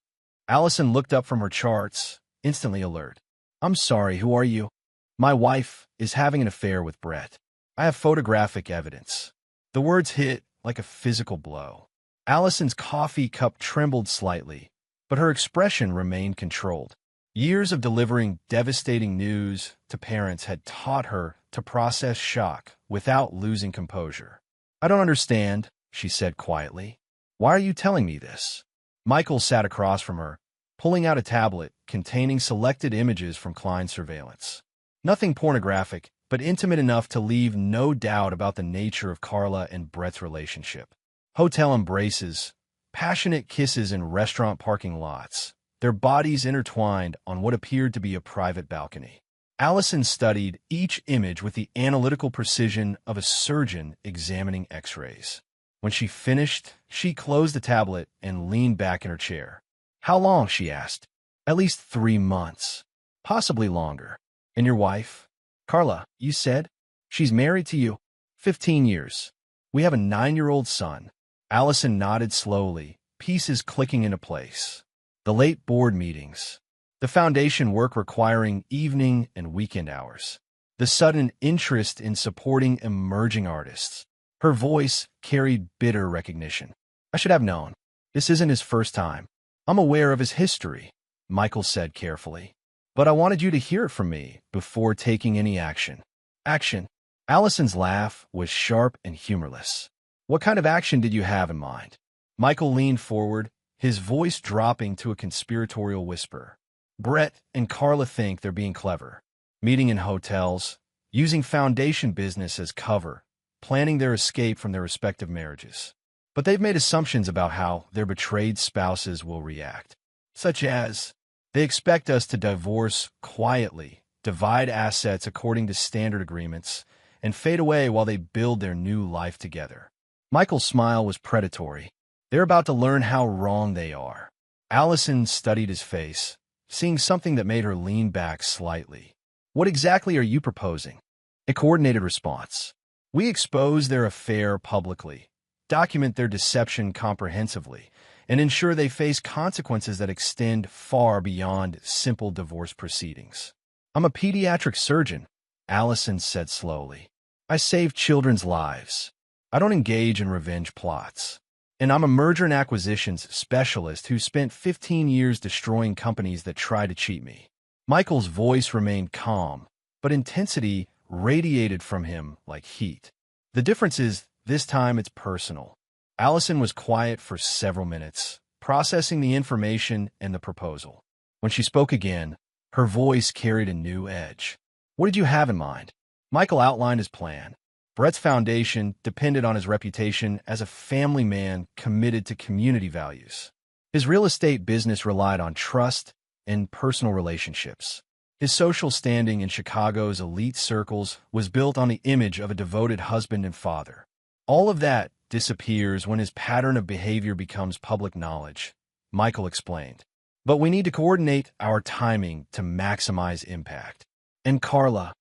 S1: Allison looked up from her charts, instantly alert. "I'm sorry, who are you?" "My wife is having an affair with Brett. I have photographic evidence." The words hit like a physical blow. Allison's coffee cup trembled slightly, but her expression remained controlled. Years of delivering devastating news to parents had taught her to process shock without losing composure. "I don't understand," she said quietly. "Why are you telling me this?" Michael sat across from her, pulling out a tablet containing selected images from Klein's surveillance. Nothing pornographic, but intimate enough to leave no doubt about the nature of Carla and Brett's relationship. Hotel embraces, passionate kisses in restaurant parking lots, their bodies intertwined on what appeared to be a private balcony. Allison studied each image with the analytical precision of a surgeon examining X-rays. When she finished, she closed the tablet and leaned back in her chair. "How long?" she asked. "At least 3 months. Possibly longer." "And your wife?" "Carla, you said? She's married to you?" 15 years. We have a 9-year-old son." Allison nodded slowly, pieces clicking into place. The late board meetings. The foundation work requiring evening and weekend hours. The sudden interest in supporting emerging artists. Her voice carried bitter recognition. "I should have known. This isn't his first time. I'm aware of his history," Michael said carefully. "But I wanted you to hear it from me before taking any action." "Action?" Allison's laugh was sharp and humorless. What kind of action did you have in mind? Michael leaned forward, his voice dropping to a conspiratorial whisper. Brett and Carla think they're being clever, meeting in hotels, using foundation business as cover, planning their escape from their respective marriages. But they've made assumptions about how their betrayed spouses will react, such as they expect us to divorce quietly, divide assets according to standard agreements, and fade away while they build their new life together. Michael's smile was predatory. They're about to learn how wrong they are. Allison studied his face, seeing something that made her lean back slightly. What exactly are you proposing? A coordinated response. We expose their affair publicly, document their deception comprehensively, and ensure they face consequences that extend far beyond simple divorce proceedings. I'm a pediatric surgeon, Allison said slowly. I save children's lives. I don't engage in revenge plots. And I'm a merger and acquisitions specialist who spent 15 years destroying companies that try to cheat me. Michael's voice remained calm, but intensity radiated from him like heat. The difference is, this time it's personal. Allison was quiet for several minutes, processing the information and the proposal. When she spoke again, her voice carried a new edge. What did you have in mind? Michael outlined his plan. Brett's foundation depended on his reputation as a family man committed to community values. His real estate business relied on trust and personal relationships. His social standing in Chicago's elite circles was built on the image of a devoted husband and father. All of that disappears when his pattern of behavior becomes public knowledge, Michael explained. But we need to coordinate our timing to maximize impact. And Carla,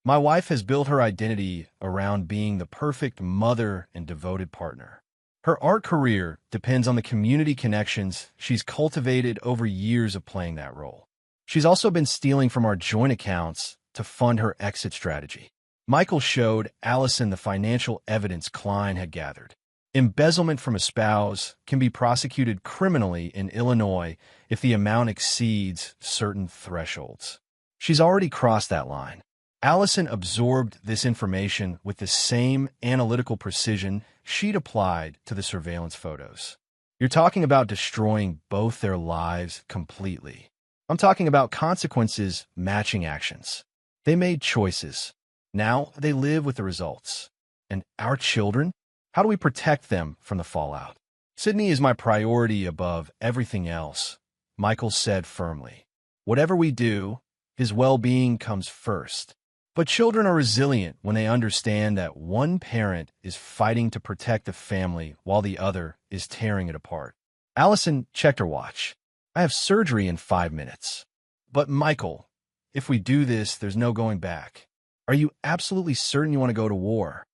S1: my wife has built her identity around being the perfect mother and devoted partner. Her art career depends on the community connections she's cultivated over years of playing that role. She's also been stealing from our joint accounts to fund her exit strategy. Michael showed Allison the financial evidence Klein had gathered. Embezzlement from a spouse can be prosecuted criminally in Illinois if the amount exceeds certain thresholds. She's already crossed that line. Allison absorbed this information with the same analytical precision she'd applied to the surveillance photos. You're talking about destroying both their lives completely. I'm talking about consequences matching actions. They made choices. Now they live with the results. And our children? How do we protect them from the fallout? Sydney is my priority above everything else, Michael said firmly. Whatever we do, his well-being comes first. But children are resilient when they understand that one parent is fighting to protect the family while the other is tearing it apart. Allison checked her watch. I have surgery in 5 minutes. But Michael, if we do this, there's no going back. Are you absolutely certain you want to go to war?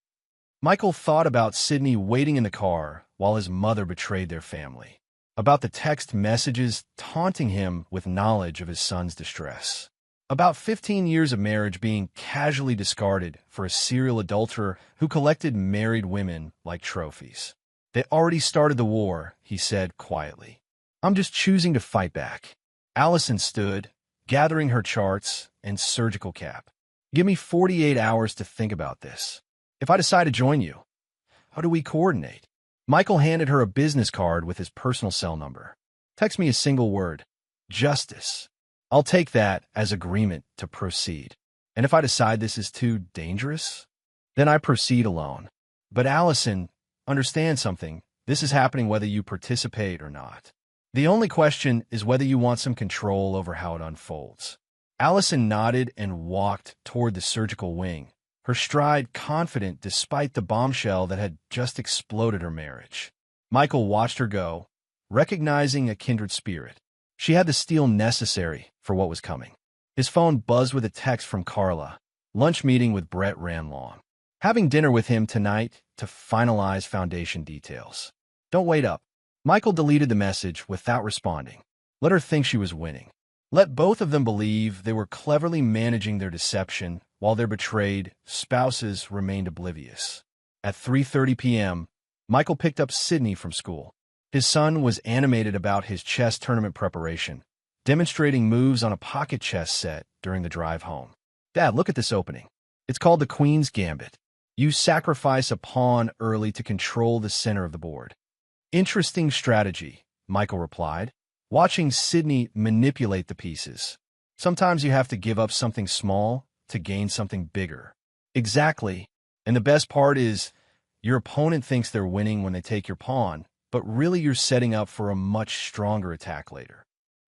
S1: Michael thought about Sydney waiting in the car while his mother betrayed their family, about the text messages taunting him with knowledge of his son's distress. About 15 years of marriage being casually discarded for a serial adulterer who collected married women like trophies. They already started the war, he said quietly. I'm just choosing to fight back. Allison stood, gathering her charts and surgical cap. Give me 48 hours to think about this. If I decide to join you, how do we coordinate? Michael handed her a business card with his personal cell number. Text me a single word. Justice. I'll take that as agreement to proceed. And if I decide this is too dangerous, then I proceed alone. But Allison, understand something. This is happening whether you participate or not. The only question is whether you want some control over how it unfolds. Allison nodded and walked toward the surgical wing, her stride confident despite the bombshell that had just exploded her marriage. Michael watched her go, recognizing a kindred spirit. She had the steel necessary for what was coming. His phone buzzed with a text from Carla. Lunch meeting with Brett ran long. Having dinner with him tonight to finalize foundation details. Don't wait up. Michael deleted the message without responding. Let her think she was winning. Let both of them believe they were cleverly managing their deception while their betrayed spouses remained oblivious. At 3:30 p.m., Michael picked up Sydney from school. His son was animated about his chess tournament preparation, demonstrating moves on a pocket chess set during the drive home. Dad, look at this opening. It's called the Queen's Gambit. You sacrifice a pawn early to control the center of the board. Interesting strategy, Michael replied, watching Sydney manipulate the pieces. Sometimes you have to give up something small to gain something bigger. Exactly. And the best part is, your opponent thinks they're winning when they take your pawn, but really you're setting up for a much stronger attack later.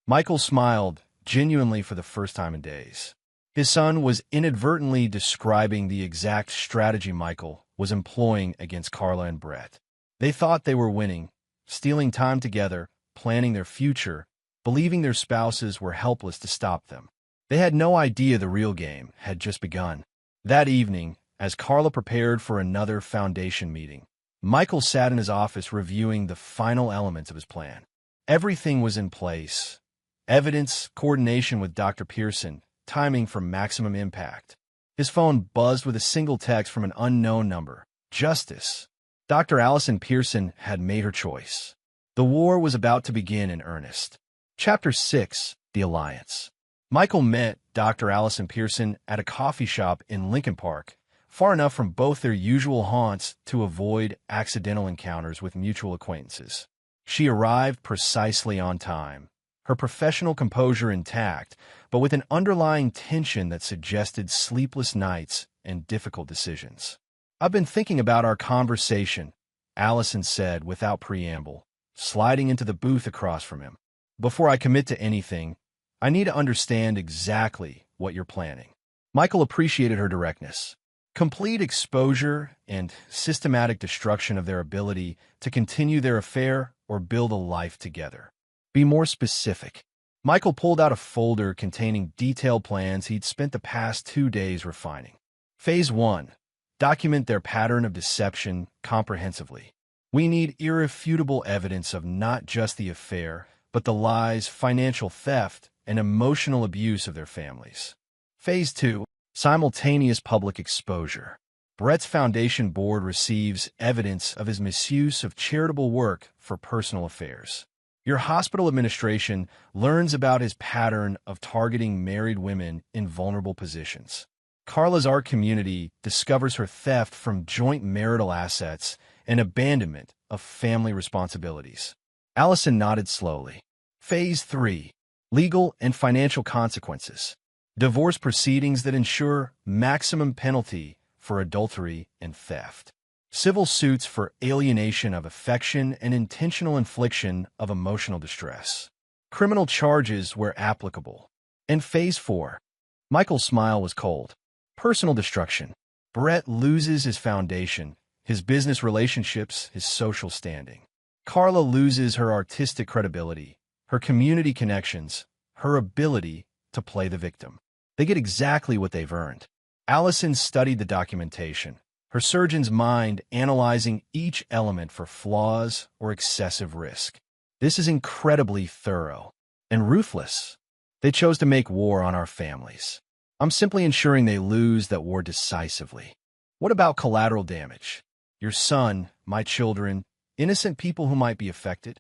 S1: Michael smiled, genuinely for the first time in days. His son was inadvertently describing the exact strategy Michael was employing against Carla and Brett. They thought they were winning, stealing time together, planning their future, believing their spouses were helpless to stop them. They had no idea the real game had just begun. That evening, as Carla prepared for another foundation meeting, Michael sat in his office reviewing the final elements of his plan. Everything was in place. Evidence, coordination with Dr. Pearson, timing for maximum impact. His phone buzzed with a single text from an unknown number. Justice. Dr. Allison Pearson had made her choice. The war was about to begin in earnest. Chapter 6, The Alliance. Michael met Dr. Allison Pearson at a coffee shop in Lincoln Park, far enough from both their usual haunts to avoid accidental encounters with mutual acquaintances. She arrived precisely on time, her professional composure intact, but with an underlying tension that suggested sleepless nights and difficult decisions. "I've been thinking about our conversation," Allison said without preamble, sliding into the booth across from him. "Before I commit to anything, I need to understand exactly what you're planning." Michael appreciated her directness. Complete exposure and systematic destruction of their ability to continue their affair or build a life together. Be more specific. Michael pulled out a folder containing detailed plans he'd spent the past 2 days refining. Phase 1. Document their pattern of deception comprehensively. We need irrefutable evidence of not just the affair, but the lies, financial theft, and emotional abuse of their families. Phase 2. Simultaneous public exposure. Brett's foundation board receives evidence of his misuse of charitable work for personal affairs. Your hospital administration learns about his pattern of targeting married women in vulnerable positions. Carla's art community discovers her theft from joint marital assets and abandonment of family responsibilities. Allison nodded slowly. Phase 3. Legal and financial consequences. Divorce proceedings that ensure maximum penalty for adultery and theft. Civil suits for alienation of affection and intentional infliction of emotional distress. Criminal charges where applicable. And Phase 4. Michael's smile was cold. Personal destruction. Brett loses his foundation, his business relationships, his social standing. Carla loses her artistic credibility, her community connections, her ability to play the victim. They get exactly what they've earned. Allison studied the documentation, her surgeon's mind analyzing each element for flaws or excessive risk. This is incredibly thorough and ruthless. They chose to make war on our families. I'm simply ensuring they lose that war decisively. What about collateral damage? Your son, my children, innocent people who might be affected?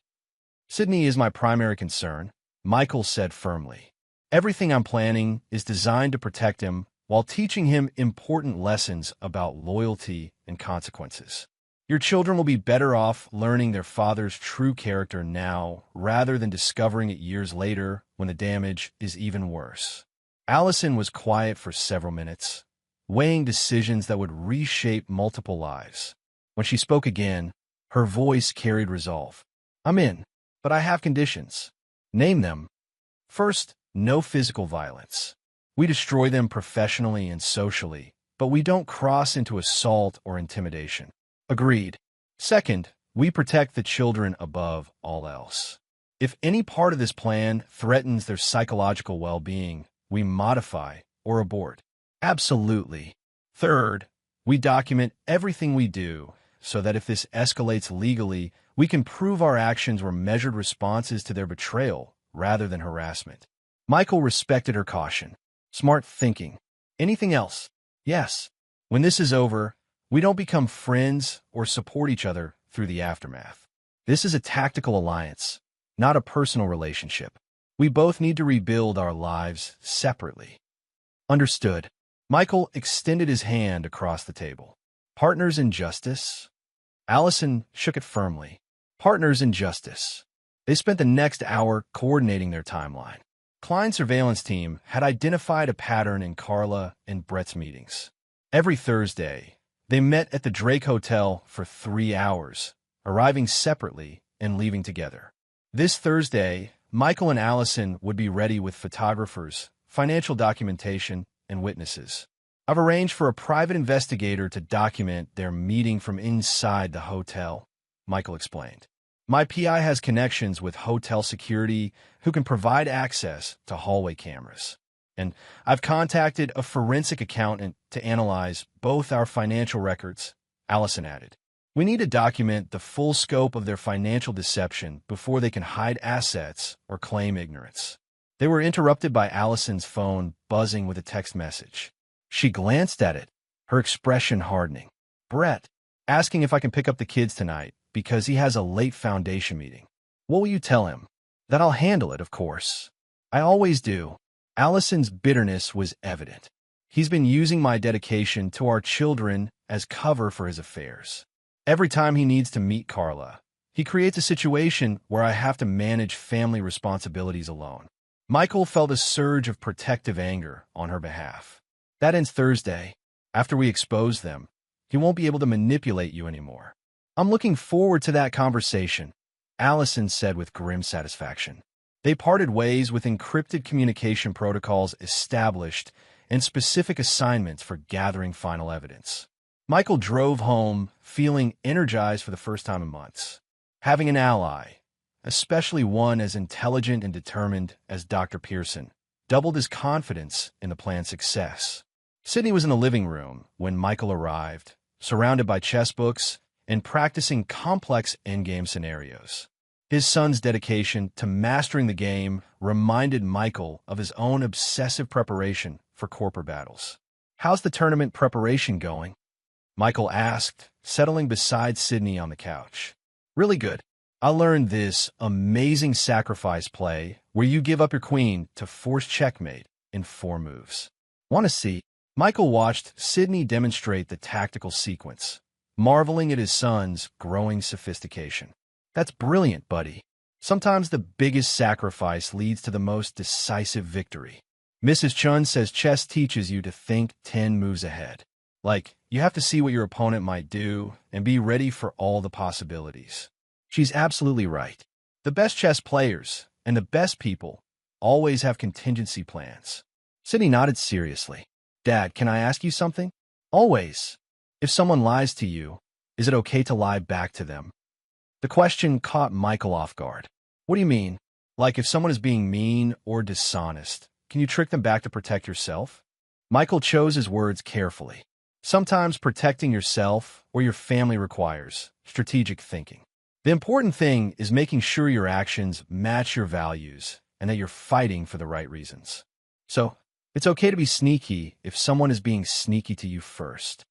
S1: Sydney is my primary concern, Michael said firmly. Everything I'm planning is designed to protect him while teaching him important lessons about loyalty and consequences. Your children will be better off learning their father's true character now rather than discovering it years later when the damage is even worse. Allison was quiet for several minutes, weighing decisions that would reshape multiple lives. When she spoke again, her voice carried resolve. "I'm in, but I have conditions." "Name them." "First, no physical violence. We destroy them professionally and socially, but we don't cross into assault or intimidation." "Agreed." "Second, we protect the children above all else. If any part of this plan threatens their psychological well-being, we modify or abort." "Absolutely." "Third, we document everything we do so that if this escalates legally, we can prove our actions were measured responses to their betrayal rather than harassment." Michael respected her caution. Smart thinking. "Anything else?" "Yes. When this is over, we don't become friends or support each other through the aftermath. This is a tactical alliance, not a personal relationship. We both need to rebuild our lives separately." "Understood." Michael extended his hand across the table. Partners in justice? Allison shook it firmly. Partners in justice. They spent the next hour coordinating their timeline. Klein's surveillance team had identified a pattern in Carla and Brett's meetings. Every Thursday, they met at the Drake Hotel for 3 hours, arriving separately and leaving together. This Thursday, Michael and Allison would be ready with photographers, financial documentation, and witnesses. I've arranged for a private investigator to document their meeting from inside the hotel, Michael explained. My PI has connections with hotel security who can provide access to hallway cameras. And I've contacted a forensic accountant to analyze both our financial records, Allison added. We need to document the full scope of their financial deception before they can hide assets or claim ignorance. They were interrupted by Allison's phone buzzing with a text message. She glanced at it, her expression hardening. Brett, asking if I can pick up the kids tonight because he has a late foundation meeting. What will you tell him? That I'll handle it, of course. I always do. Allison's bitterness was evident. He's been using my dedication to our children as cover for his affairs. Every time he needs to meet Carla, he creates a situation where I have to manage family responsibilities alone. Michael felt a surge of protective anger on her behalf. That ends Thursday. After we expose them, he won't be able to manipulate you anymore. I'm looking forward to that conversation, Allison said with grim satisfaction. They parted ways with encrypted communication protocols established and specific assignments for gathering final evidence. Michael drove home feeling energized for the first time in months. Having an ally, especially one as intelligent and determined as Dr. Pearson, doubled his confidence in the plan's success. Sydney was in the living room when Michael arrived, surrounded by chess books and practicing complex endgame scenarios. His son's dedication to mastering the game reminded Michael of his own obsessive preparation for corporate battles. How's the tournament preparation going? Michael asked, settling beside Sydney on the couch. Really good. I learned this amazing sacrifice play where you give up your queen to force checkmate in 4 moves. Want to see? Michael watched Sydney demonstrate the tactical sequence, marveling at his son's growing sophistication. That's brilliant, buddy. Sometimes the biggest sacrifice leads to the most decisive victory. Mrs. Chun says chess teaches you to think 10 moves ahead. Like, you have to see what your opponent might do and be ready for all the possibilities. She's absolutely right. The best chess players and the best people always have contingency plans. Sydney nodded seriously. Dad, can I ask you something? Always. If someone lies to you, is it okay to lie back to them? The question caught Michael off guard. What do you mean? Like if someone is being mean or dishonest, can you trick them back to protect yourself? Michael chose his words carefully. Sometimes protecting yourself or your family requires strategic thinking. The important thing is making sure your actions match your values and that you're fighting for the right reasons. So, it's okay to be sneaky if someone is being sneaky to you first.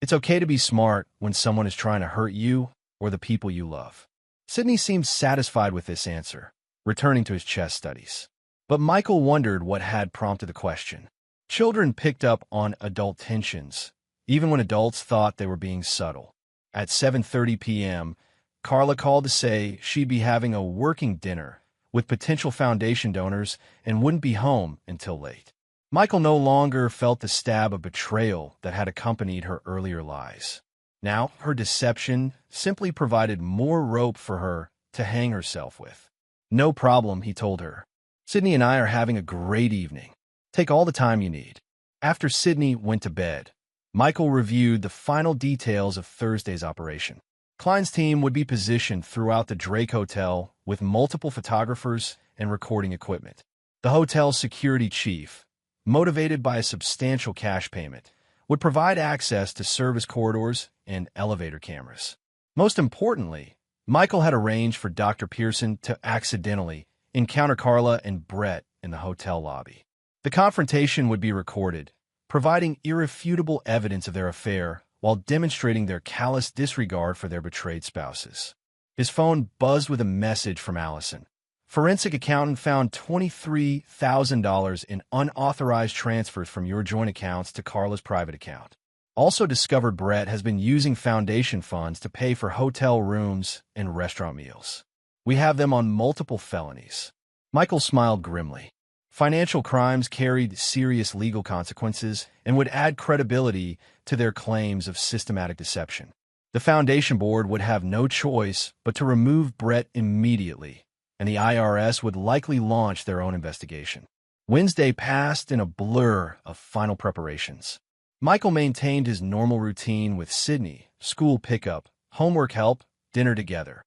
S1: It's okay to be smart when someone is trying to hurt you or the people you love. Sydney seemed satisfied with this answer, returning to his chess studies. But Michael wondered what had prompted the question. Children picked up on adult tensions, even when adults thought they were being subtle. At 7:30 p.m., Carla called to say she'd be having a working dinner with potential foundation donors and wouldn't be home until late. Michael no longer felt the stab of betrayal that had accompanied her earlier lies. Now, her deception simply provided more rope for her to hang herself with. No problem, he told her. Sydney and I are having a great evening. Take all the time you need. After Sydney went to bed, Michael reviewed the final details of Thursday's operation. Klein's team would be positioned throughout the Drake Hotel with multiple photographers and recording equipment. The hotel's security chief, motivated by a substantial cash payment, would provide access to service corridors and elevator cameras. Most importantly, Michael had arranged for Dr. Pearson to accidentally encounter Carla and Brett in the hotel lobby. The confrontation would be recorded, providing irrefutable evidence of their affair while demonstrating their callous disregard for their betrayed spouses. His phone buzzed with a message from Allison. Forensic accountant found $23,000 in unauthorized transfers from your joint accounts to Carla's private account. Also discovered Brett has been using foundation funds to pay for hotel rooms and restaurant meals. We have them on multiple felonies. Michael smiled grimly. Financial crimes carried serious legal consequences and would add credibility to their claims of systematic deception. The Foundation Board would have no choice but to remove Brett immediately, and the IRS would likely launch their own investigation. Wednesday passed in a blur of final preparations. Michael maintained his normal routine with Sydney, school pickup, homework help, dinner together,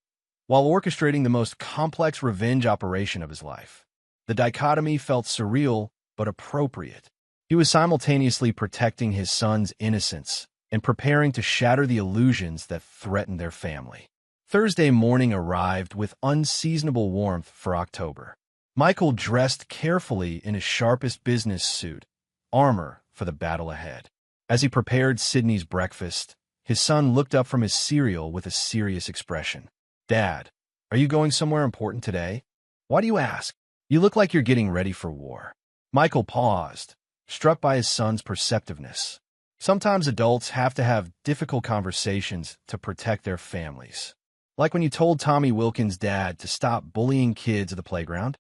S1: while orchestrating the most complex revenge operation of his life. The dichotomy felt surreal but appropriate. He was simultaneously protecting his son's innocence and preparing to shatter the illusions that threatened their family. Thursday morning arrived with unseasonable warmth for October. Michael dressed carefully in his sharpest business suit, armor for the battle ahead. As he prepared Sydney's breakfast, his son looked up from his cereal with a serious expression. "Dad, are you going somewhere important today? Why do you ask? You look like you're getting ready for war." Michael paused, struck by his son's perceptiveness. Sometimes adults have to have difficult conversations to protect their families. Like when you told Tommy Wilkins' dad to stop bullying kids at the playground.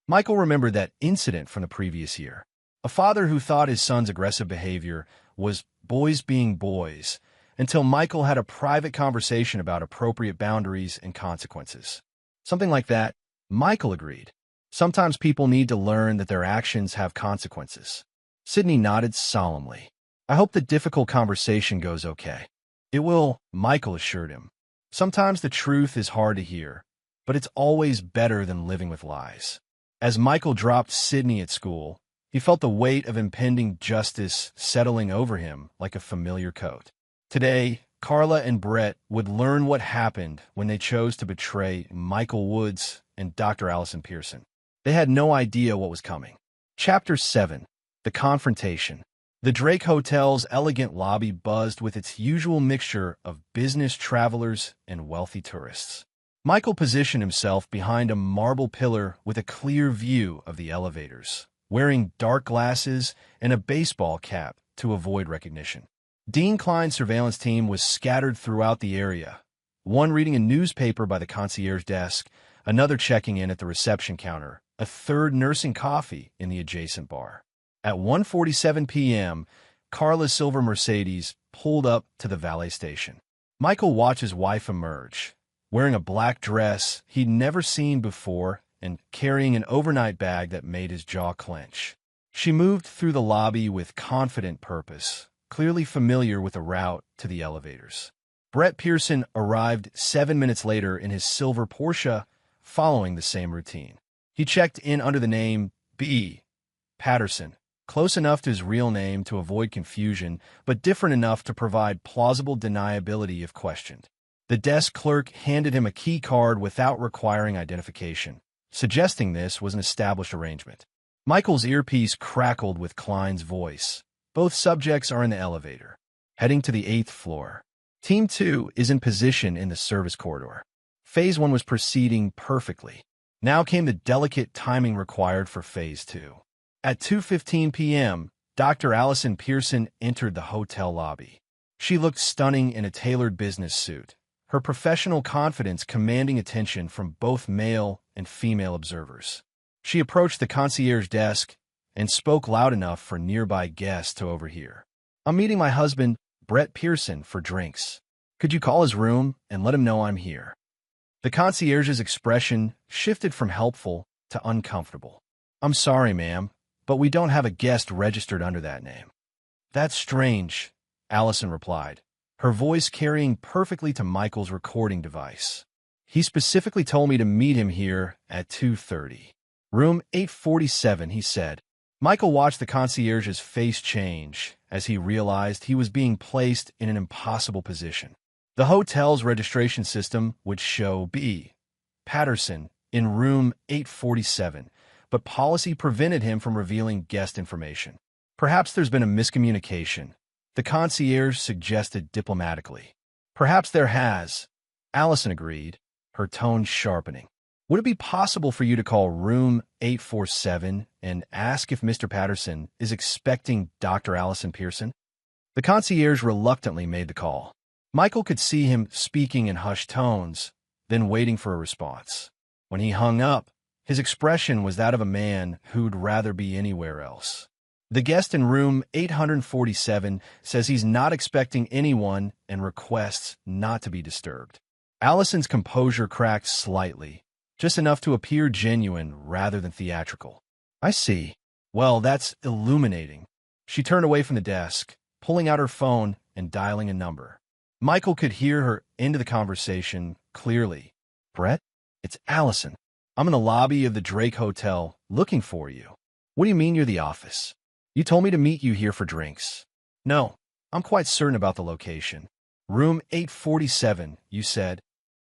S1: Michael remembered that incident from the previous year. A father who thought his son's aggressive behavior was boys being boys, until Michael had a private conversation about appropriate boundaries and consequences. Something like that, Michael agreed. Sometimes people need to learn that their actions have consequences. Sydney nodded solemnly. "I hope the difficult conversation goes okay." "It will," Michael assured him. Sometimes the truth is hard to hear, but it's always better than living with lies. As Michael dropped Sydney at school, he felt the weight of impending justice settling over him like a familiar coat. Today, Carla and Brett would learn what happened when they chose to betray Michael Woods and Dr. Allison Pearson. They had no idea what was coming. Chapter 7. The Confrontation. The Drake Hotel's elegant lobby buzzed with its usual mixture of business travelers and wealthy tourists. Michael positioned himself behind a marble pillar with a clear view of the elevators, wearing dark glasses and a baseball cap to avoid recognition. Dean Klein's surveillance team was scattered throughout the area, one reading a newspaper by the concierge desk, another checking in at the reception counter, a third nursing coffee in the adjacent bar. At 1:47 p.m., Carla's silver Mercedes pulled up to the valet station. Michael watched his wife emerge, wearing a black dress he'd never seen before and carrying an overnight bag that made his jaw clench. She moved through the lobby with confident purpose, clearly familiar with the route to the elevators. Brett Pearson arrived 7 minutes later in his silver Porsche, following the same routine. He checked in under the name B. Patterson, close enough to his real name to avoid confusion, but different enough to provide plausible deniability if questioned. The desk clerk handed him a key card without requiring identification, suggesting this was an established arrangement. Michael's earpiece crackled with Klein's voice. "Both subjects are in the elevator, heading to the 8th floor. Team 2 is in position in the service corridor." Phase 1 was proceeding perfectly. Now came the delicate timing required for Phase 2. At 2:15 p.m., Dr. Allison Pearson entered the hotel lobby. She looked stunning in a tailored business suit, her professional confidence commanding attention from both male and female observers. She approached the concierge desk and spoke loud enough for nearby guests to overhear. "I'm meeting my husband, Brett Pearson, for drinks. Could you call his room and let him know I'm here?" The concierge's expression shifted from helpful to uncomfortable. "I'm sorry, ma'am, but we don't have a guest registered under that name." "That's strange," Allison replied, her voice carrying perfectly to Michael's recording device. "He specifically told me to meet him here at 2:30. Room 847, he said. Michael watched the concierge's face change as he realized he was being placed in an impossible position. The hotel's registration system would show B. Patterson in room 847, but policy prevented him from revealing guest information. "Perhaps there's been a miscommunication," the concierge suggested diplomatically. "Perhaps there has," Allison agreed, her tone sharpening. "Would it be possible for you to call room 847 and ask if Mr. Patterson is expecting Dr. Allison Pearson?" The concierge reluctantly made the call. Michael could see him speaking in hushed tones, then waiting for a response. When he hung up, his expression was that of a man who'd rather be anywhere else. The guest in room 847 says he's not expecting anyone and requests not to be disturbed. Allison's composure cracked slightly, just enough to appear genuine rather than theatrical. I see. Well, that's illuminating. She turned away from the desk, pulling out her phone and dialing a number. Michael could hear her into the conversation clearly. Brett, it's Allison. I'm in the lobby of the Drake Hotel looking for you. What do you mean you're the office? You told me to meet you here for drinks. No, I'm quite certain about the location. Room 847, you said.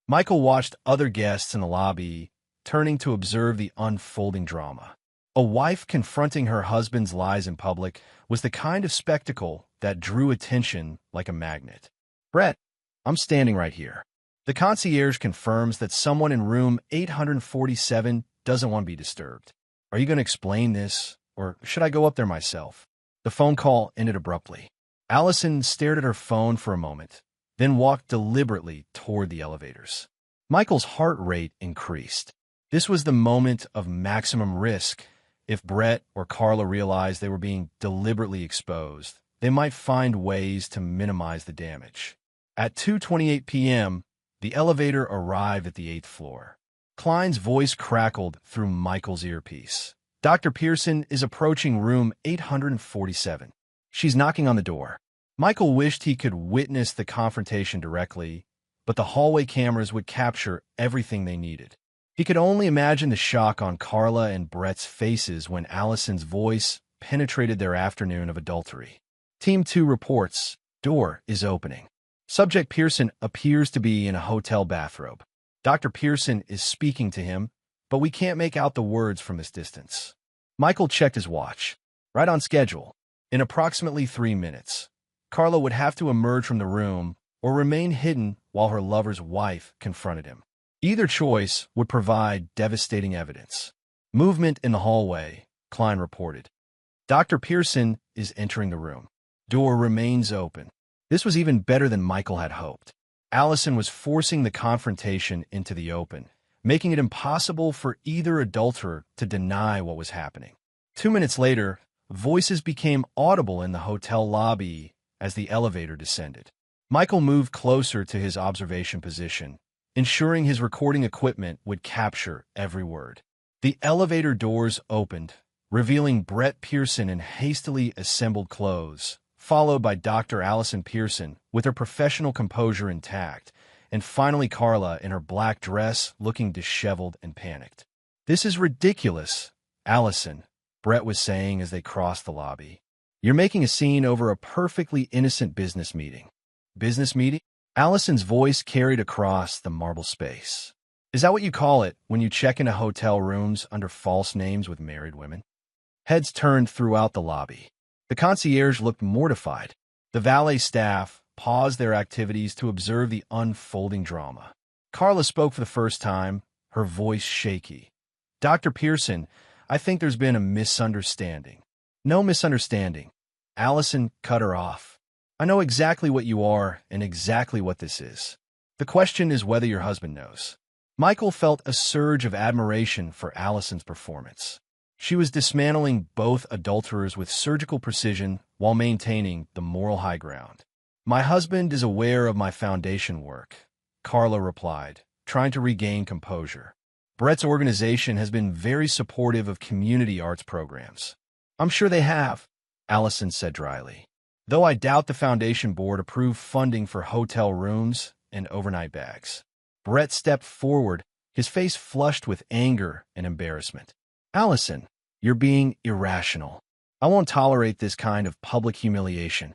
S1: Michael watched other guests in the lobby, turning to observe the unfolding drama. A wife confronting her husband's lies in public was the kind of spectacle that drew attention like a magnet. Brett, I'm standing right here. The concierge confirms that someone in room 847 doesn't want to be disturbed. Are you going to explain this, or should I go up there myself? The phone call ended abruptly. Allison stared at her phone for a moment, then walked deliberately toward the elevators. Michael's heart rate increased. This was the moment of maximum risk. If Brett or Carla realized they were being deliberately exposed, they might find ways to minimize the damage. At 2:28 p.m., the elevator arrived at the 8th floor. Klein's voice crackled through Michael's earpiece. Dr. Pearson is approaching room 847. She's knocking on the door. Michael wished he could witness the confrontation directly, but the hallway cameras would capture everything they needed. He could only imagine the shock on Carla and Brett's faces when Allison's voice penetrated their afternoon of adultery. Team 2 reports, door is opening. Subject Pearson appears to be in a hotel bathrobe. Dr. Pearson is speaking to him, but we can't make out the words from this distance. Michael checked his watch. Right on schedule. In approximately 3 minutes, Carla would have to emerge from the room or remain hidden while her lover's wife confronted him. Either choice would provide devastating evidence. Movement in the hallway, Klein reported. Dr. Pearson is entering the room. Door remains open. This was even better than Michael had hoped. Allison was forcing the confrontation into the open, making it impossible for either adulterer to deny what was happening. 2 minutes later, voices became audible in the hotel lobby as the elevator descended. Michael moved closer to his observation position, ensuring his recording equipment would capture every word. The elevator doors opened, revealing Brett Pearson in hastily assembled clothes, followed by Dr. Allison Pearson with her professional composure intact, and finally Carla in her black dress looking disheveled and panicked. This is ridiculous, Allison, Brett was saying as they crossed the lobby. You're making a scene over a perfectly innocent business meeting. Business meeting? Allison's voice carried across the marble space. Is that what you call it when you check into hotel rooms under false names with married women? Heads turned throughout the lobby. The concierge looked mortified. The valet staff paused their activities to observe the unfolding drama. Carla spoke for the first time, her voice shaky. Dr. Pearson, I think there's been a misunderstanding. No misunderstanding. Allison cut her off. I know exactly what you are and exactly what this is. The question is whether your husband knows. Michael felt a surge of admiration for Allison's performance. She was dismantling both adulterers with surgical precision while maintaining the moral high ground. My husband is aware of my foundation work, Carla replied, trying to regain composure. Brett's organization has been very supportive of community arts programs. I'm sure they have, Allison said dryly. Though I doubt the foundation board approved funding for hotel rooms and overnight bags. Brett stepped forward, his face flushed with anger and embarrassment. Allison, you're being irrational. I won't tolerate this kind of public humiliation.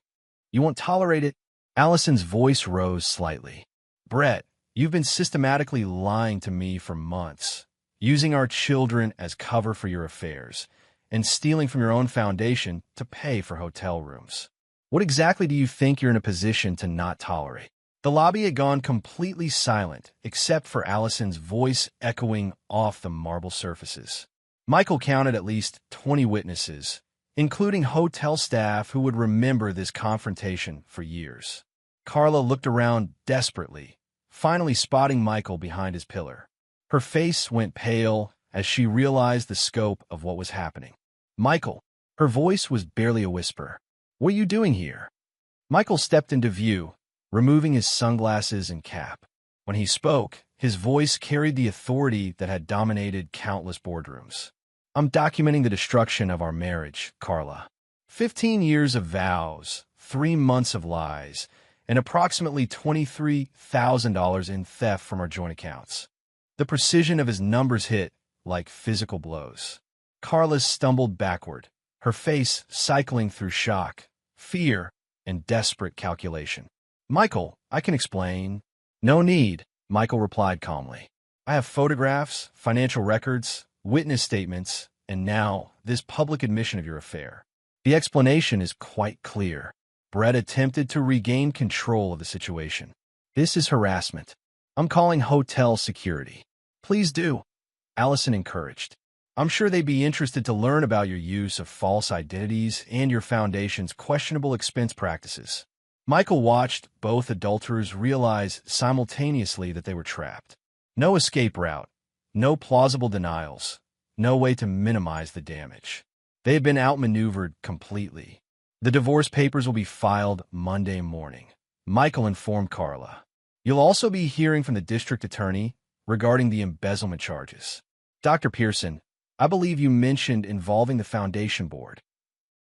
S1: You won't tolerate it? Allison's voice rose slightly. Brett, you've been systematically lying to me for months, using our children as cover for your affairs, and stealing from your own foundation to pay for hotel rooms. What exactly do you think you're in a position to not tolerate? The lobby had gone completely silent, except for Allison's voice echoing off the marble surfaces. Michael counted at least 20 witnesses, including hotel staff who would remember this confrontation for years. Carla looked around desperately, finally spotting Michael behind his pillar. Her face went pale as she realized the scope of what was happening. "Michael," her voice was barely a whisper. "What are you doing here?" Michael stepped into view, removing his sunglasses and cap. When he spoke, his voice carried the authority that had dominated countless boardrooms. "I'm documenting the destruction of our marriage, Carla. 15 years of vows, 3 months of lies, and approximately $23,000 in theft from our joint accounts." The precision of his numbers hit like physical blows. Carla stumbled backward, her face cycling through shock, fear, and desperate calculation. "Michael, I can explain." "No need," Michael replied calmly. "I have photographs, financial records, witness statements, and now this public admission of your affair. The explanation is quite clear. Brett attempted to regain control of the situation. This is harassment. I'm calling hotel security." "Please do," Allison encouraged. "I'm sure they'd be interested to learn about your use of false identities and your foundation's questionable expense practices." Michael watched both adulterers realize simultaneously that they were trapped. No escape route, no plausible denials, no way to minimize the damage. They had been outmaneuvered completely. "The divorce papers will be filed Monday morning," Michael informed Carla. "You'll also be hearing from the district attorney regarding the embezzlement charges. Dr. Pearson, I believe you mentioned involving the foundation board."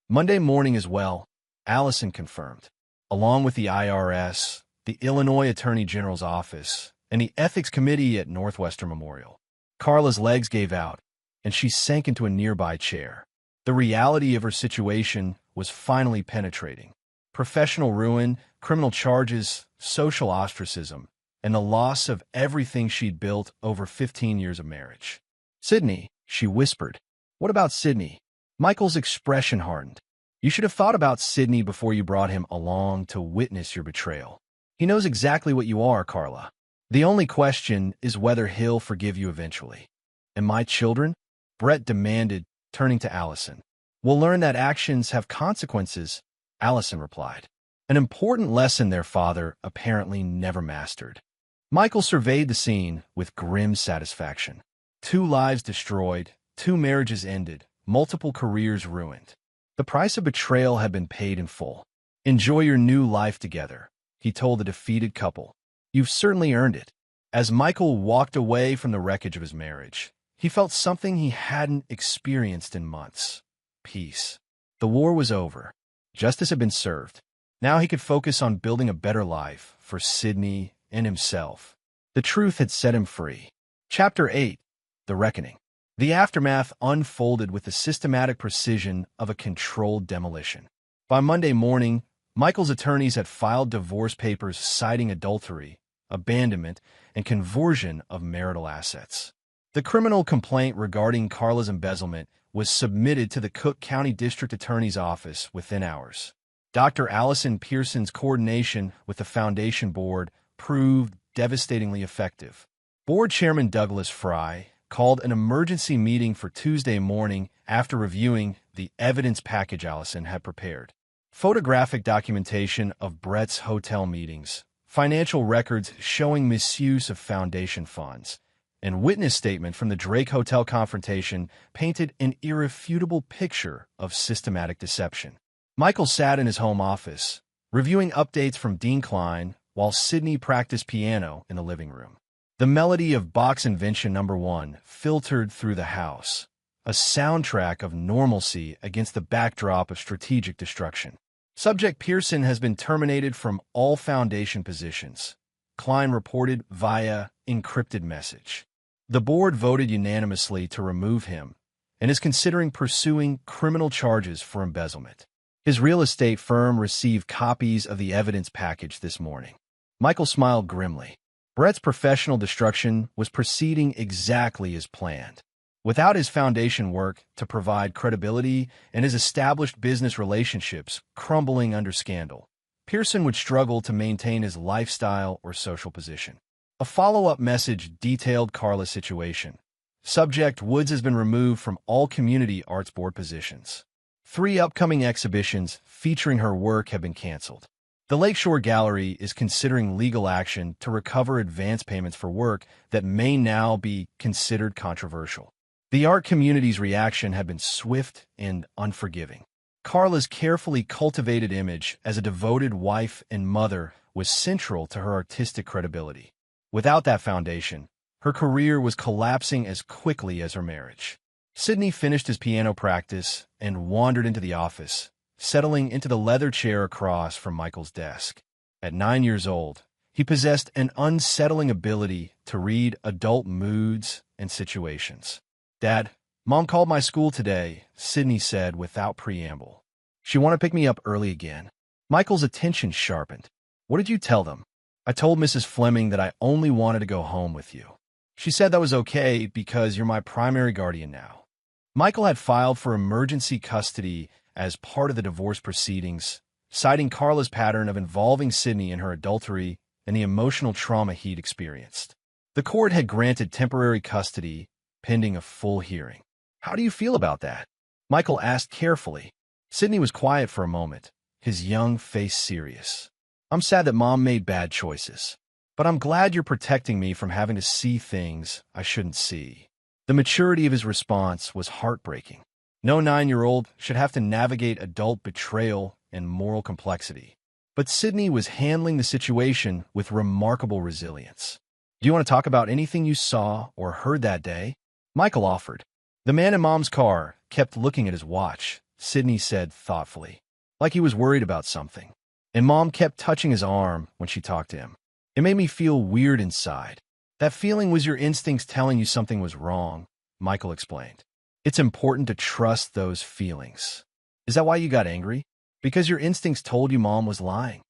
S1: "Monday morning as well," Allison confirmed, "along with the IRS, the Illinois Attorney General's office, and the Ethics Committee at Northwestern Memorial." Carla's legs gave out, and she sank into a nearby chair. The reality of her situation was finally penetrating. Professional ruin, criminal charges, social ostracism, and the loss of everything she'd built over 15 years of marriage. "Sydney," she whispered. "What about Sydney?" Michael's expression hardened. "You should have thought about Sydney before you brought him along to witness your betrayal. He knows exactly what you are, Carla. The only question is whether he'll forgive you eventually." "And my children?" Brett demanded, turning to Allison. "We'll learn that actions have consequences," Allison replied. An important lesson their father apparently never mastered. Michael surveyed the scene with grim satisfaction. 2 lives destroyed, 2 marriages ended, multiple careers ruined. The price of betrayal had been paid in full. "Enjoy your new life together," he told the defeated couple. "You've certainly earned it." As Michael walked away from the wreckage of his marriage, he felt something he hadn't experienced in months. Peace. The war was over. Justice had been served. Now he could focus on building a better life for Sydney and himself. The truth had set him free. Chapter 8. The Reckoning. The aftermath unfolded with the systematic precision of a controlled demolition. By Monday morning, Michael's attorneys had filed divorce papers citing adultery, abandonment, and conversion of marital assets. The criminal complaint regarding Carla's embezzlement was submitted to the Cook County District Attorney's Office within hours. Dr. Allison Pearson's coordination with the Foundation Board proved devastatingly effective. Board Chairman Douglas Fry called an emergency meeting for Tuesday morning after reviewing the evidence package Allison had prepared. Photographic documentation of Brett's hotel meetings, financial records showing misuse of foundation funds, and witness statement from the Drake Hotel confrontation painted an irrefutable picture of systematic deception. Michael sat in his home office, reviewing updates from Dean Klein, while Sydney practiced piano in the living room. The melody of Bach's Invention No. 1 filtered through the house, a soundtrack of normalcy against the backdrop of strategic destruction. Subject Pearson has been terminated from all foundation positions, Klein reported via encrypted message. The board voted unanimously to remove him and is considering pursuing criminal charges for embezzlement. His real estate firm received copies of the evidence package this morning. Michael smiled grimly. Brett's professional destruction was proceeding exactly as planned. Without his foundation work to provide credibility and his established business relationships crumbling under scandal, Pearson would struggle to maintain his lifestyle or social position. A follow-up message detailed Carla's situation. Subject Woods has been removed from all community arts board positions. 3 upcoming exhibitions featuring her work have been canceled. The Lakeshore Gallery is considering legal action to recover advance payments for work that may now be considered controversial. The art community's reaction had been swift and unforgiving. Carla's carefully cultivated image as a devoted wife and mother was central to her artistic credibility. Without that foundation, her career was collapsing as quickly as her marriage. Sidney finished his piano practice and wandered into the office, settling into the leather chair across from Michael's desk. At 9 years old, he possessed an unsettling ability to read adult moods and situations. "Dad, Mom called my school today," Sidney said without preamble. "She wanted to pick me up early again." Michael's attention sharpened. "What did you tell them?" "I told Mrs. Fleming that I only wanted to go home with you. She said that was okay because you're my primary guardian now." Michael had filed for emergency custody as part of the divorce proceedings, citing Carla's pattern of involving Sidney in her adultery and the emotional trauma he'd experienced. The court had granted temporary custody, pending a full hearing. "How do you feel about that?" Michael asked carefully. Sidney was quiet for a moment, his young face serious. "I'm sad that Mom made bad choices, but I'm glad you're protecting me from having to see things I shouldn't see." The maturity of his response was heartbreaking. No 9-year-old should have to navigate adult betrayal and moral complexity. But Sidney was handling the situation with remarkable resilience. "Do you want to talk about anything you saw or heard that day?" Michael offered. "The man in Mom's car kept looking at his watch," Sidney said thoughtfully, like he was worried about something. "And Mom kept touching his arm when she talked to him. It made me feel weird inside." "That feeling was your instincts telling you something was wrong," Michael explained. "It's important to trust those feelings." "Is that why you got angry?" "Because your instincts told you Mom was lying."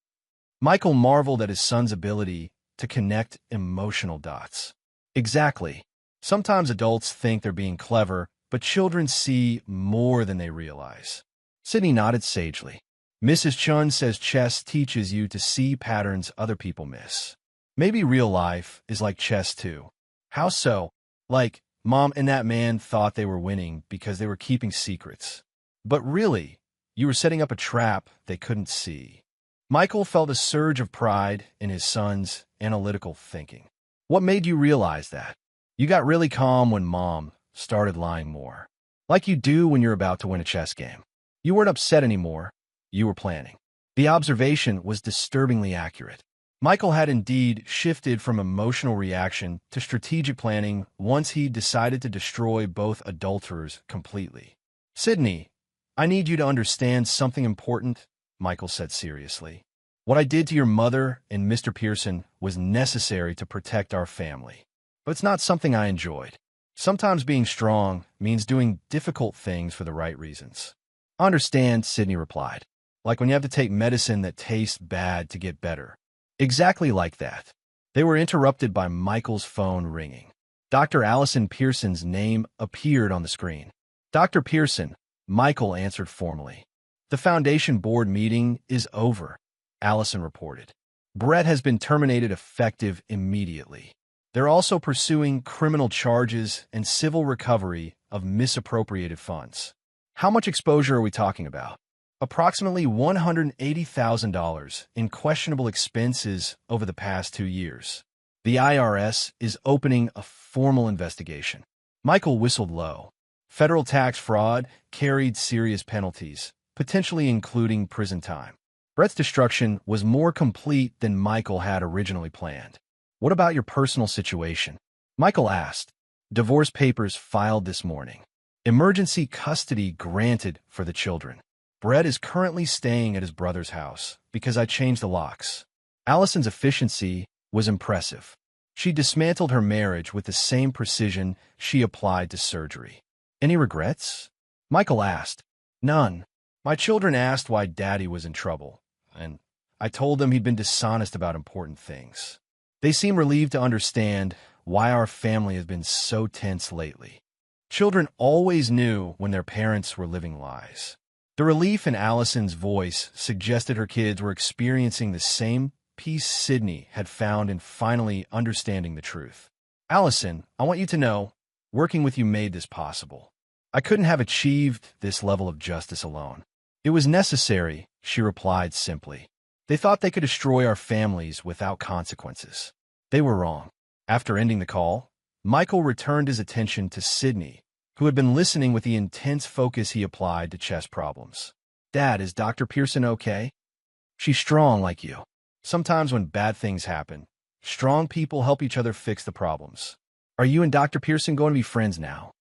S1: Michael marveled at his son's ability to connect emotional dots. "Exactly. Sometimes adults think they're being clever, but children see more than they realize." Sidney nodded sagely. "Mrs. Chun says chess teaches you to see patterns other people miss. Maybe real life is like chess too." "How so?" "Like, Mom and that man thought they were winning because they were keeping secrets. But really, you were setting up a trap they couldn't see." Michael felt a surge of pride in his son's analytical thinking. "What made you realize that?" "You got really calm when Mom started lying more. Like you do when you're about to win a chess game. You weren't upset anymore. You were planning." The observation was disturbingly accurate. Michael had indeed shifted from emotional reaction to strategic planning once he decided to destroy both adulterers completely. "Sidney, I need you to understand something important," Michael said seriously. "What I did to your mother and Mr. Pearson was necessary to protect our family. But it's not something I enjoyed. Sometimes being strong means doing difficult things for the right reasons." "I understand," Sidney replied. "Like when you have to take medicine that tastes bad to get better." Exactly like that. They were interrupted by Michael's phone ringing. Dr. Allison Pearson's name appeared on the screen. "Dr. Pearson," Michael answered formally. "The Foundation Board meeting is over," Allison reported. "Brett has been terminated effective immediately. They're also pursuing criminal charges and civil recovery of misappropriated funds." "How much exposure are we talking about?" "Approximately $180,000 in questionable expenses over the past 2 years. The IRS is opening a formal investigation." Michael whistled low. Federal tax fraud carried serious penalties, potentially including prison time. Brett's destruction was more complete than Michael had originally planned. "What about your personal situation?" Michael asked. "Divorce papers filed this morning. Emergency custody granted for the children. Brett is currently staying at his brother's house because I changed the locks." Allison's efficiency was impressive. She dismantled her marriage with the same precision she applied to surgery. "Any regrets?" Michael asked. "None. My children asked why Daddy was in trouble, and I told them he'd been dishonest about important things. They seem relieved to understand why our family has been so tense lately." Children always knew when their parents were living lies. The relief in Allison's voice suggested her kids were experiencing the same peace Sidney had found in finally understanding the truth. "Allison, I want you to know, working with you made this possible. I couldn't have achieved this level of justice alone. It was necessary, she replied simply. They thought they could destroy our families without consequences. They were wrong. After ending the call, Michael returned his attention to Sydney, who had been listening with the intense focus he applied to chess problems. Dad, is Dr. Pearson okay? She's strong like you. Sometimes when bad things happen, strong people help each other fix the problems. Are you and Dr. Pearson going to be friends now?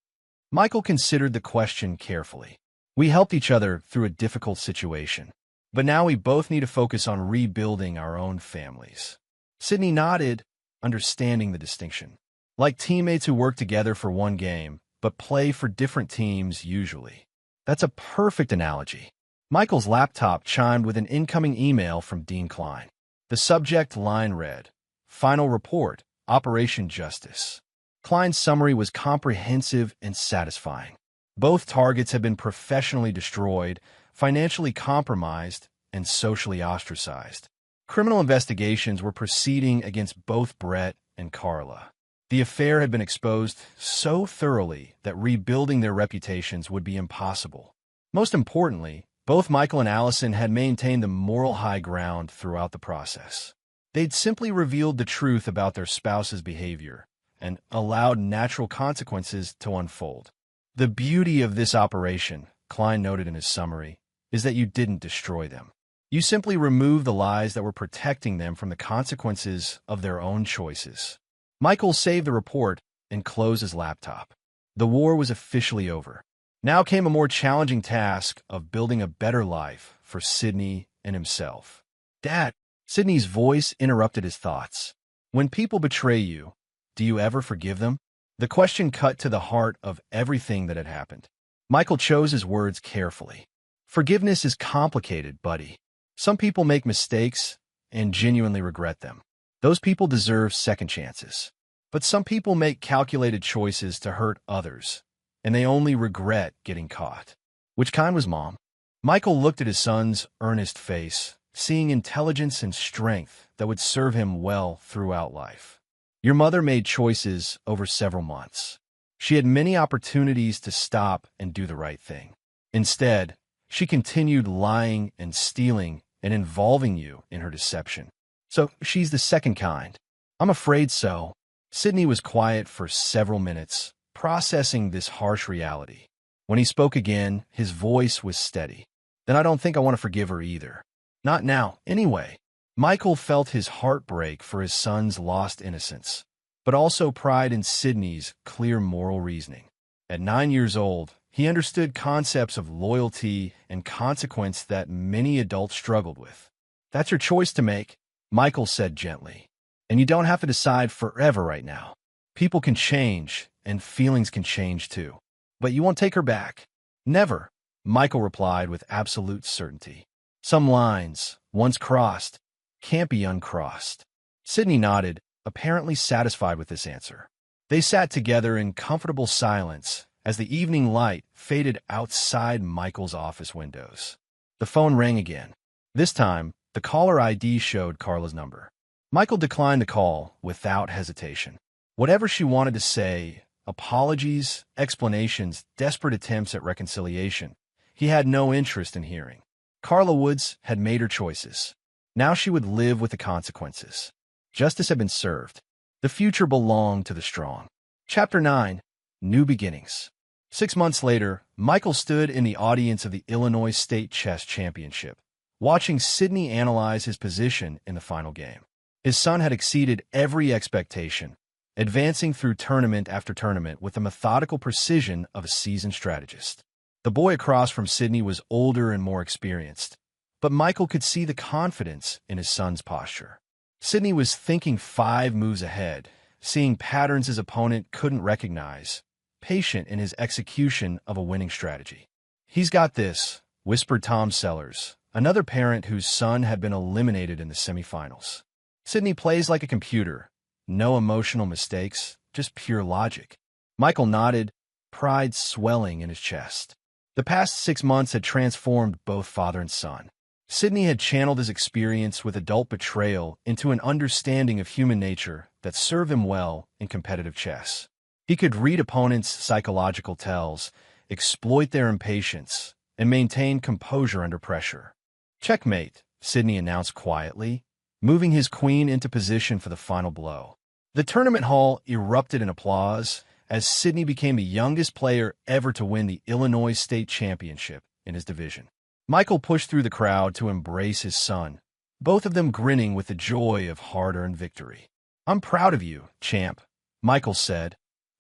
S1: Michael considered the question carefully. We helped each other through a difficult situation, but now we both need to focus on rebuilding our own families. Sydney nodded, understanding the distinction. Like teammates who work together for one game, but play for different teams usually. That's a perfect analogy. Michael's laptop chimed with an incoming email from Dean Klein. The subject line read, Final Report, Operation Justice. Klein's summary was comprehensive and satisfying. Both targets had been professionally destroyed, financially compromised, and socially ostracized. Criminal investigations were proceeding against both Brett and Carla. The affair had been exposed so thoroughly that rebuilding their reputations would be impossible. Most importantly, both Michael and Allison had maintained the moral high ground throughout the process. They'd simply revealed the truth about their spouse's behavior and allowed natural consequences to unfold. The beauty of this operation, Klein noted in his summary, is that you didn't destroy them. You simply removed the lies that were protecting them from the consequences of their own choices. Michael saved the report and closed his laptop. The war was officially over. Now came a more challenging task of building a better life for Sydney and himself. Dad, Sydney's voice interrupted his thoughts. When people betray you, do you ever forgive them? The question cut to the heart of everything that had happened. Michael chose his words carefully. Forgiveness is complicated, buddy. Some people make mistakes and genuinely regret them. Those people deserve second chances. But some people make calculated choices to hurt others, and they only regret getting caught. Which kind was Mom? Michael looked at his son's earnest face, seeing intelligence and strength that would serve him well throughout life. Your mother made choices over several months. She had many opportunities to stop and do the right thing. Instead, she continued lying and stealing and involving you in her deception. So she's the second kind. I'm afraid so. Sydney was quiet for several minutes, processing this harsh reality. When he spoke again, his voice was steady. Then I don't think I want to forgive her either. Not now, anyway. Michael felt his heart break for his son's lost innocence, but also pride in Sydney's clear moral reasoning. At 9 years old, he understood concepts of loyalty and consequence that many adults struggled with. That's your choice to make, Michael said gently. And you don't have to decide forever right now. People can change, and feelings can change too. But you won't take her back. Never, Michael replied with absolute certainty. Some lines, once crossed, can't be uncrossed. Sydney nodded, apparently satisfied with this answer. They sat together in comfortable silence as the evening light faded outside Michael's office windows. The phone rang again. This time, the caller ID showed Carla's number. Michael declined the call without hesitation. Whatever she wanted to say, apologies, explanations, desperate attempts at reconciliation, he had no interest in hearing. Carla Woods had made her choices. Now she would live with the consequences. Justice had been served. The future belonged to the strong. Chapter 9, New Beginnings. 6 months later, Michael stood in the audience of the Illinois State Chess Championship, watching Sydney analyze his position in the final game. His son had exceeded every expectation, advancing through tournament after tournament with the methodical precision of a seasoned strategist. The boy across from Sydney was older and more experienced, but Michael could see the confidence in his son's posture. Sydney was thinking 5 moves ahead, seeing patterns his opponent couldn't recognize, patient in his execution of a winning strategy. He's got this, whispered Tom Sellers, another parent whose son had been eliminated in the semifinals. Sydney plays like a computer. No emotional mistakes, just pure logic. Michael nodded, pride swelling in his chest. The past 6 months had transformed both father and son. Sydney had channeled his experience with adult betrayal into an understanding of human nature that served him well in competitive chess. He could read opponents' psychological tells exploit their impatience, and maintain composure under pressure. "Checkmate," Sydney announced quietly, moving his queen into position for the final blow. The tournament hall erupted in applause as Sydney became the youngest player ever to win the Illinois State Championship in his division. Michael pushed through the crowd to embrace his son, both of them grinning with the joy of hard-earned victory. "I'm proud of you, champ," Michael said,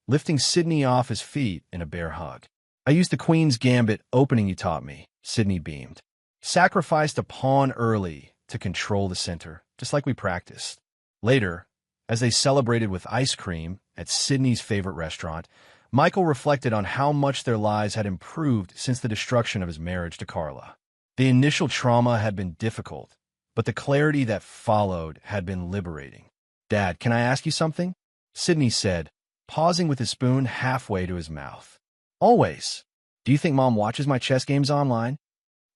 S1: lifting Sydney off his feet in a bear hug. "I used the Queen's Gambit opening you taught me," Sydney beamed. "Sacrificed a pawn early to control the center, just like we practiced." Later, as they celebrated with ice cream at Sydney's favorite restaurant, Michael reflected on how much their lives had improved since the destruction of his marriage to Carla. The initial trauma had been difficult, but the clarity that followed had been liberating. "Dad, can I ask you something?" Sydney said, pausing with his spoon halfway to his mouth. "Always. Do you think Mom watches my chess games online?"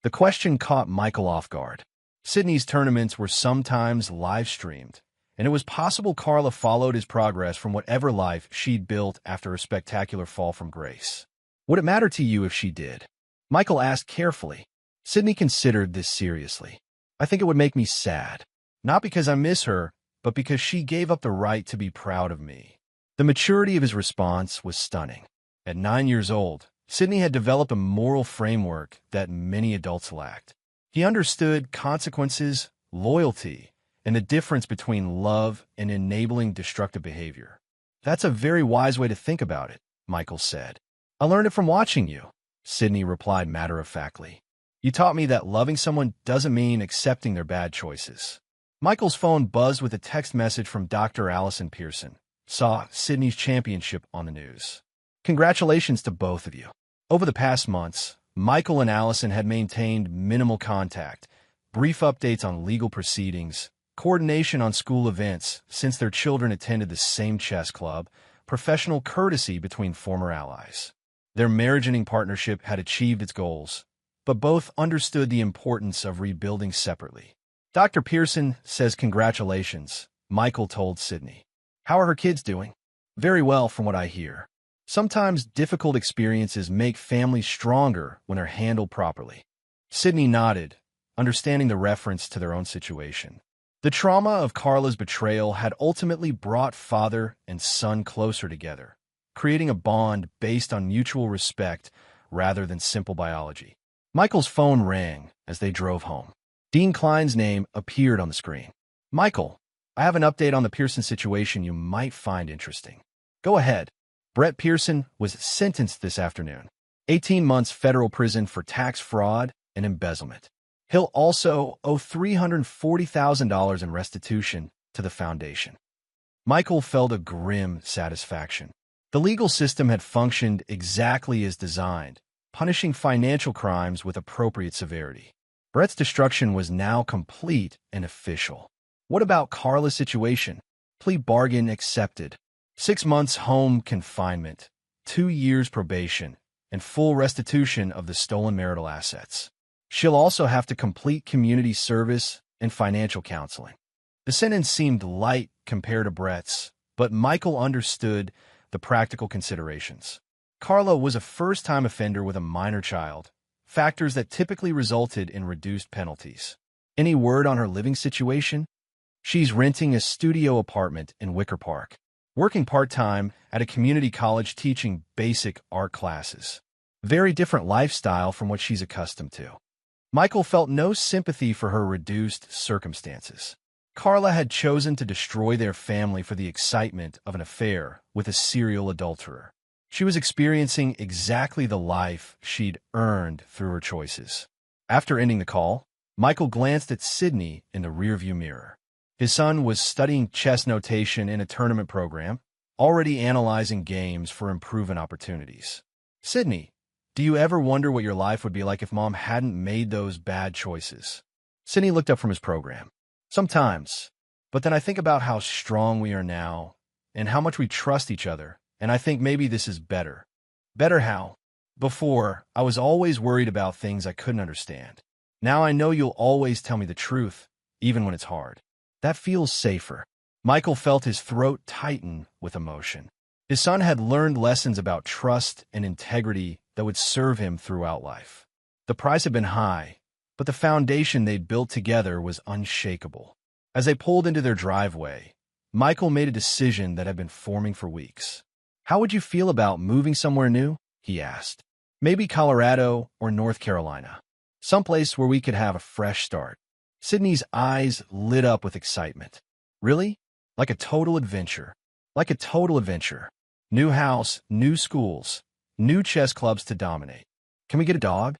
S1: The question caught Michael off guard. Sydney's tournaments were sometimes live-streamed, and it was possible Carla followed his progress from whatever life she'd built after a spectacular fall from grace. "Would it matter to you if she did?" Michael asked carefully. Sydney considered this seriously. "I think it would make me sad. Not because I miss her, but because she gave up the right to be proud of me." The maturity of his response was stunning. At 9 years old, Sydney had developed a moral framework that many adults lacked. He understood consequences, loyalty, and the difference between love and enabling destructive behavior. "That's a very wise way to think about it," Michael said. "I learned it from watching you," Sydney replied matter-of-factly. "You taught me that loving someone doesn't mean accepting their bad choices." Michael's phone buzzed with a text message from Dr. Allison Pearson. Saw Sydney's championship on the news. "Congratulations to both of you." Over the past months, Michael and Allison had maintained minimal contact, brief updates on legal proceedings, coordination on school events since their children attended the same chess club, professional courtesy between former allies. Their marriage-ending partnership had achieved its goals, but both understood the importance of rebuilding separately. "Dr. Pearson says congratulations," Michael told Sydney. "How are her kids doing?" "Very well, from what I hear. Sometimes difficult experiences make families stronger when they're handled properly." Sydney nodded, understanding the reference to their own situation. The trauma of Carla's betrayal had ultimately brought father and son closer together, creating a bond based on mutual respect rather than simple biology. Michael's phone rang as they drove home. Dean Klein's name appeared on the screen. "Michael, I have an update on the Pearson situation you might find interesting." "Go ahead." Brett Pearson was sentenced this afternoon. 18 months federal prison for tax fraud and embezzlement. He'll also owe $340,000 in restitution to the foundation. Michael felt a grim satisfaction. The legal system had functioned exactly as designed, punishing financial crimes with appropriate severity. Brett's destruction was now complete and official. What about Carla's situation? Plea bargain accepted. 6 months home confinement, 2 years probation, and full restitution of the stolen marital assets. She'll also have to complete community service and financial counseling. The sentence seemed light compared to Brett's, but Michael understood the practical considerations. Carla was a first-time offender with a minor child, factors that typically resulted in reduced penalties. Any word on her living situation? She's renting a studio apartment in Wicker Park, working part-time at a community college teaching basic art classes. Very different lifestyle from what she's accustomed to. Michael felt no sympathy for her reduced circumstances. Carla had chosen to destroy their family for the excitement of an affair with a serial adulterer. She was experiencing exactly the life she'd earned through her choices. After ending the call, Michael glanced at Sydney in the rearview mirror. His son was studying chess notation in a tournament program, already analyzing games for improvement opportunities. "Sydney, do you ever wonder what your life would be like if Mom hadn't made those bad choices?" Sydney looked up from his program. "Sometimes, but then I think about how strong we are now and how much we trust each other, and I think maybe this is better." "Better how?" "Before, I was always worried about things I couldn't understand. Now I know you'll always tell me the truth, even when it's hard. That feels safer." Michael felt his throat tighten with emotion. His son had learned lessons about trust and integrity that would serve him throughout life. The price had been high, but the foundation they'd built together was unshakable. As they pulled into their driveway, Michael made a decision that had been forming for weeks. "How would you feel about moving somewhere new?" he asked. "Maybe Colorado or North Carolina. Someplace where we could have a fresh start." Sydney's eyes lit up with excitement. "Really? Like a total adventure. Like a total adventure. New house, new schools, new chess clubs to dominate. Can we get a dog?"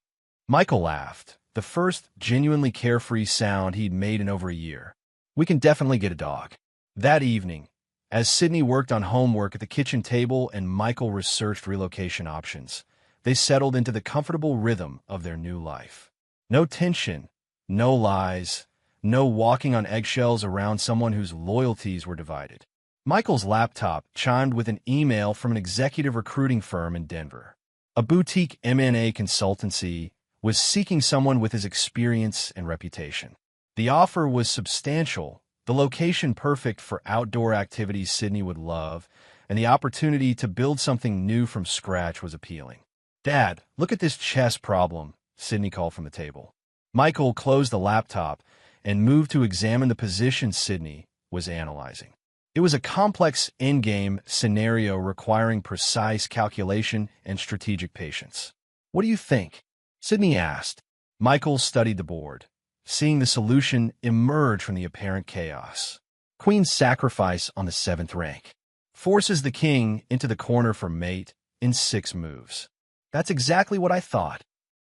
S1: Michael laughed, the first genuinely carefree sound he'd made in over a year. "We can definitely get a dog." That evening, as Sydney worked on homework at the kitchen table and Michael researched relocation options, they settled into the comfortable rhythm of their new life. No tension, no lies, no walking on eggshells around someone whose loyalties were divided. Michael's laptop chimed with an email from an executive recruiting firm in Denver. A boutique M&A consultancy was seeking someone with his experience and reputation. The offer was substantial, the location perfect for outdoor activities Sydney would love, and the opportunity to build something new from scratch was appealing. "Dad, look at this chess problem," Sydney called from the table. Michael closed the laptop and moved to examine the position Sydney was analyzing. It was a complex endgame scenario requiring precise calculation and strategic patience. "What do you think?" Sydney asked. Michael studied the board, seeing the solution emerge from the apparent chaos. Queen's sacrifice on the 7th rank. Forces the king into the corner for mate in 6 moves. "That's exactly what I thought,"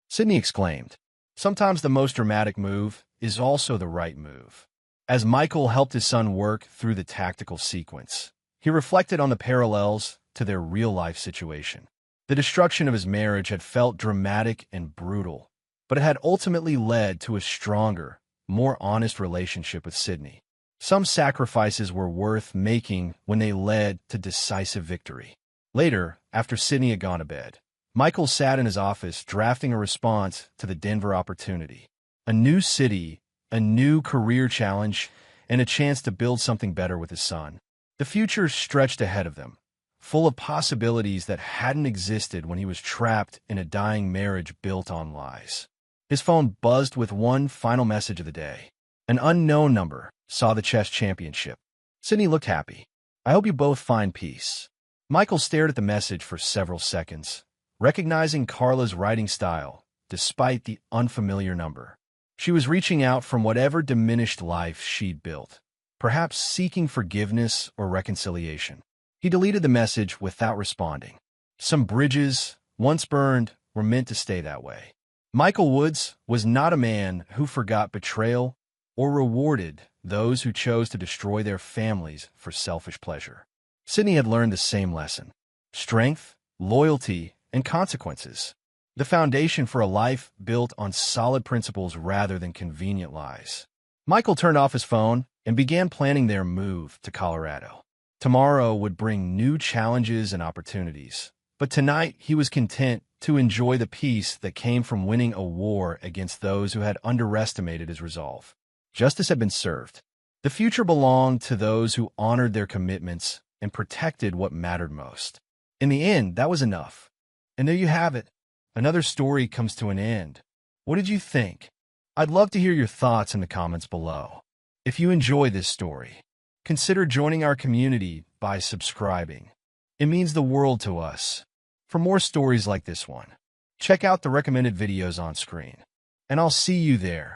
S1: Sydney exclaimed. Sometimes the most dramatic move is also the right move. As Michael helped his son work through the tactical sequence, he reflected on the parallels to their real-life situation. The destruction of his marriage had felt dramatic and brutal, but it had ultimately led to a stronger, more honest relationship with Sydney. Some sacrifices were worth making when they led to decisive victory. Later, after Sydney had gone to bed, Michael sat in his office drafting a response to the Denver opportunity. A new city, a new career challenge, and a chance to build something better with his son. The future stretched ahead of them, full of possibilities that hadn't existed when he was trapped in a dying marriage built on lies. His phone buzzed with one final message of the day. An unknown number saw the chess championship. Sydney looked happy. "I hope you both find peace." Michael stared at the message for several seconds, recognizing Carla's writing style, despite the unfamiliar number. She was reaching out from whatever diminished life she'd built, perhaps seeking forgiveness or reconciliation. He deleted the message without responding. Some bridges, once burned, were meant to stay that way. Michael Woods was not a man who forgot betrayal or rewarded those who chose to destroy their families for selfish pleasure. Sydney had learned the same lesson: strength, loyalty, and consequences. The foundation for a life built on solid principles rather than convenient lies. Michael turned off his phone and began planning their move to Colorado. Tomorrow would bring new challenges and opportunities, but tonight he was content to enjoy the peace that came from winning a war against those who had underestimated his resolve. Justice had been served. The future belonged to those who honored their commitments and protected what mattered most. In the end, that was enough. And there you have it. Another story comes to an end. What did you think? I'd love to hear your thoughts in the comments below. If you enjoy this story, consider joining our community by subscribing. It means the world to us. For more stories like this one, check out the recommended videos on screen. And I'll see you there.